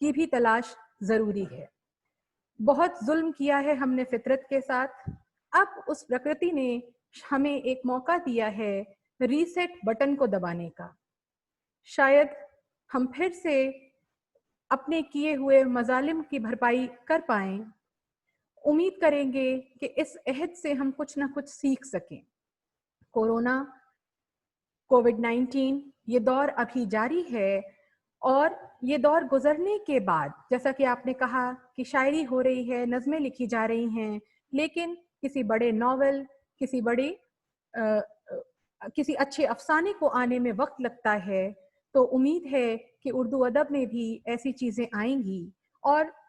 کی بھی تلاش ضروری ہے. بہت ظلم کیا ہے ہم نے فطرت کے ساتھ، اب اس پرکرتی نے ہمیں ایک موقع دیا ہے ریسیٹ بٹن کو دبانے کا. شاید ہم پھر سے اپنے کیے ہوئے مظالم کی بھرپائی کر پائیں. امید کریں گے کہ اس عہد سے ہم کچھ نہ کچھ سیکھ سکیں. کورونا، کووڈ-19 یہ دور ابھی جاری ہے، اور یہ دور گزرنے کے بعد، جیسا کہ آپ نے کہا کہ شاعری ہو رہی ہے، نظمیں لکھی جا رہی ہیں، لیکن کسی بڑے ناول، کسی اچھے افسانے کو آنے میں وقت لگتا ہے. تو امید ہے کہ اردو ادب میں بھی ایسی چیزیں آئیں گی، اور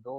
2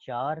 4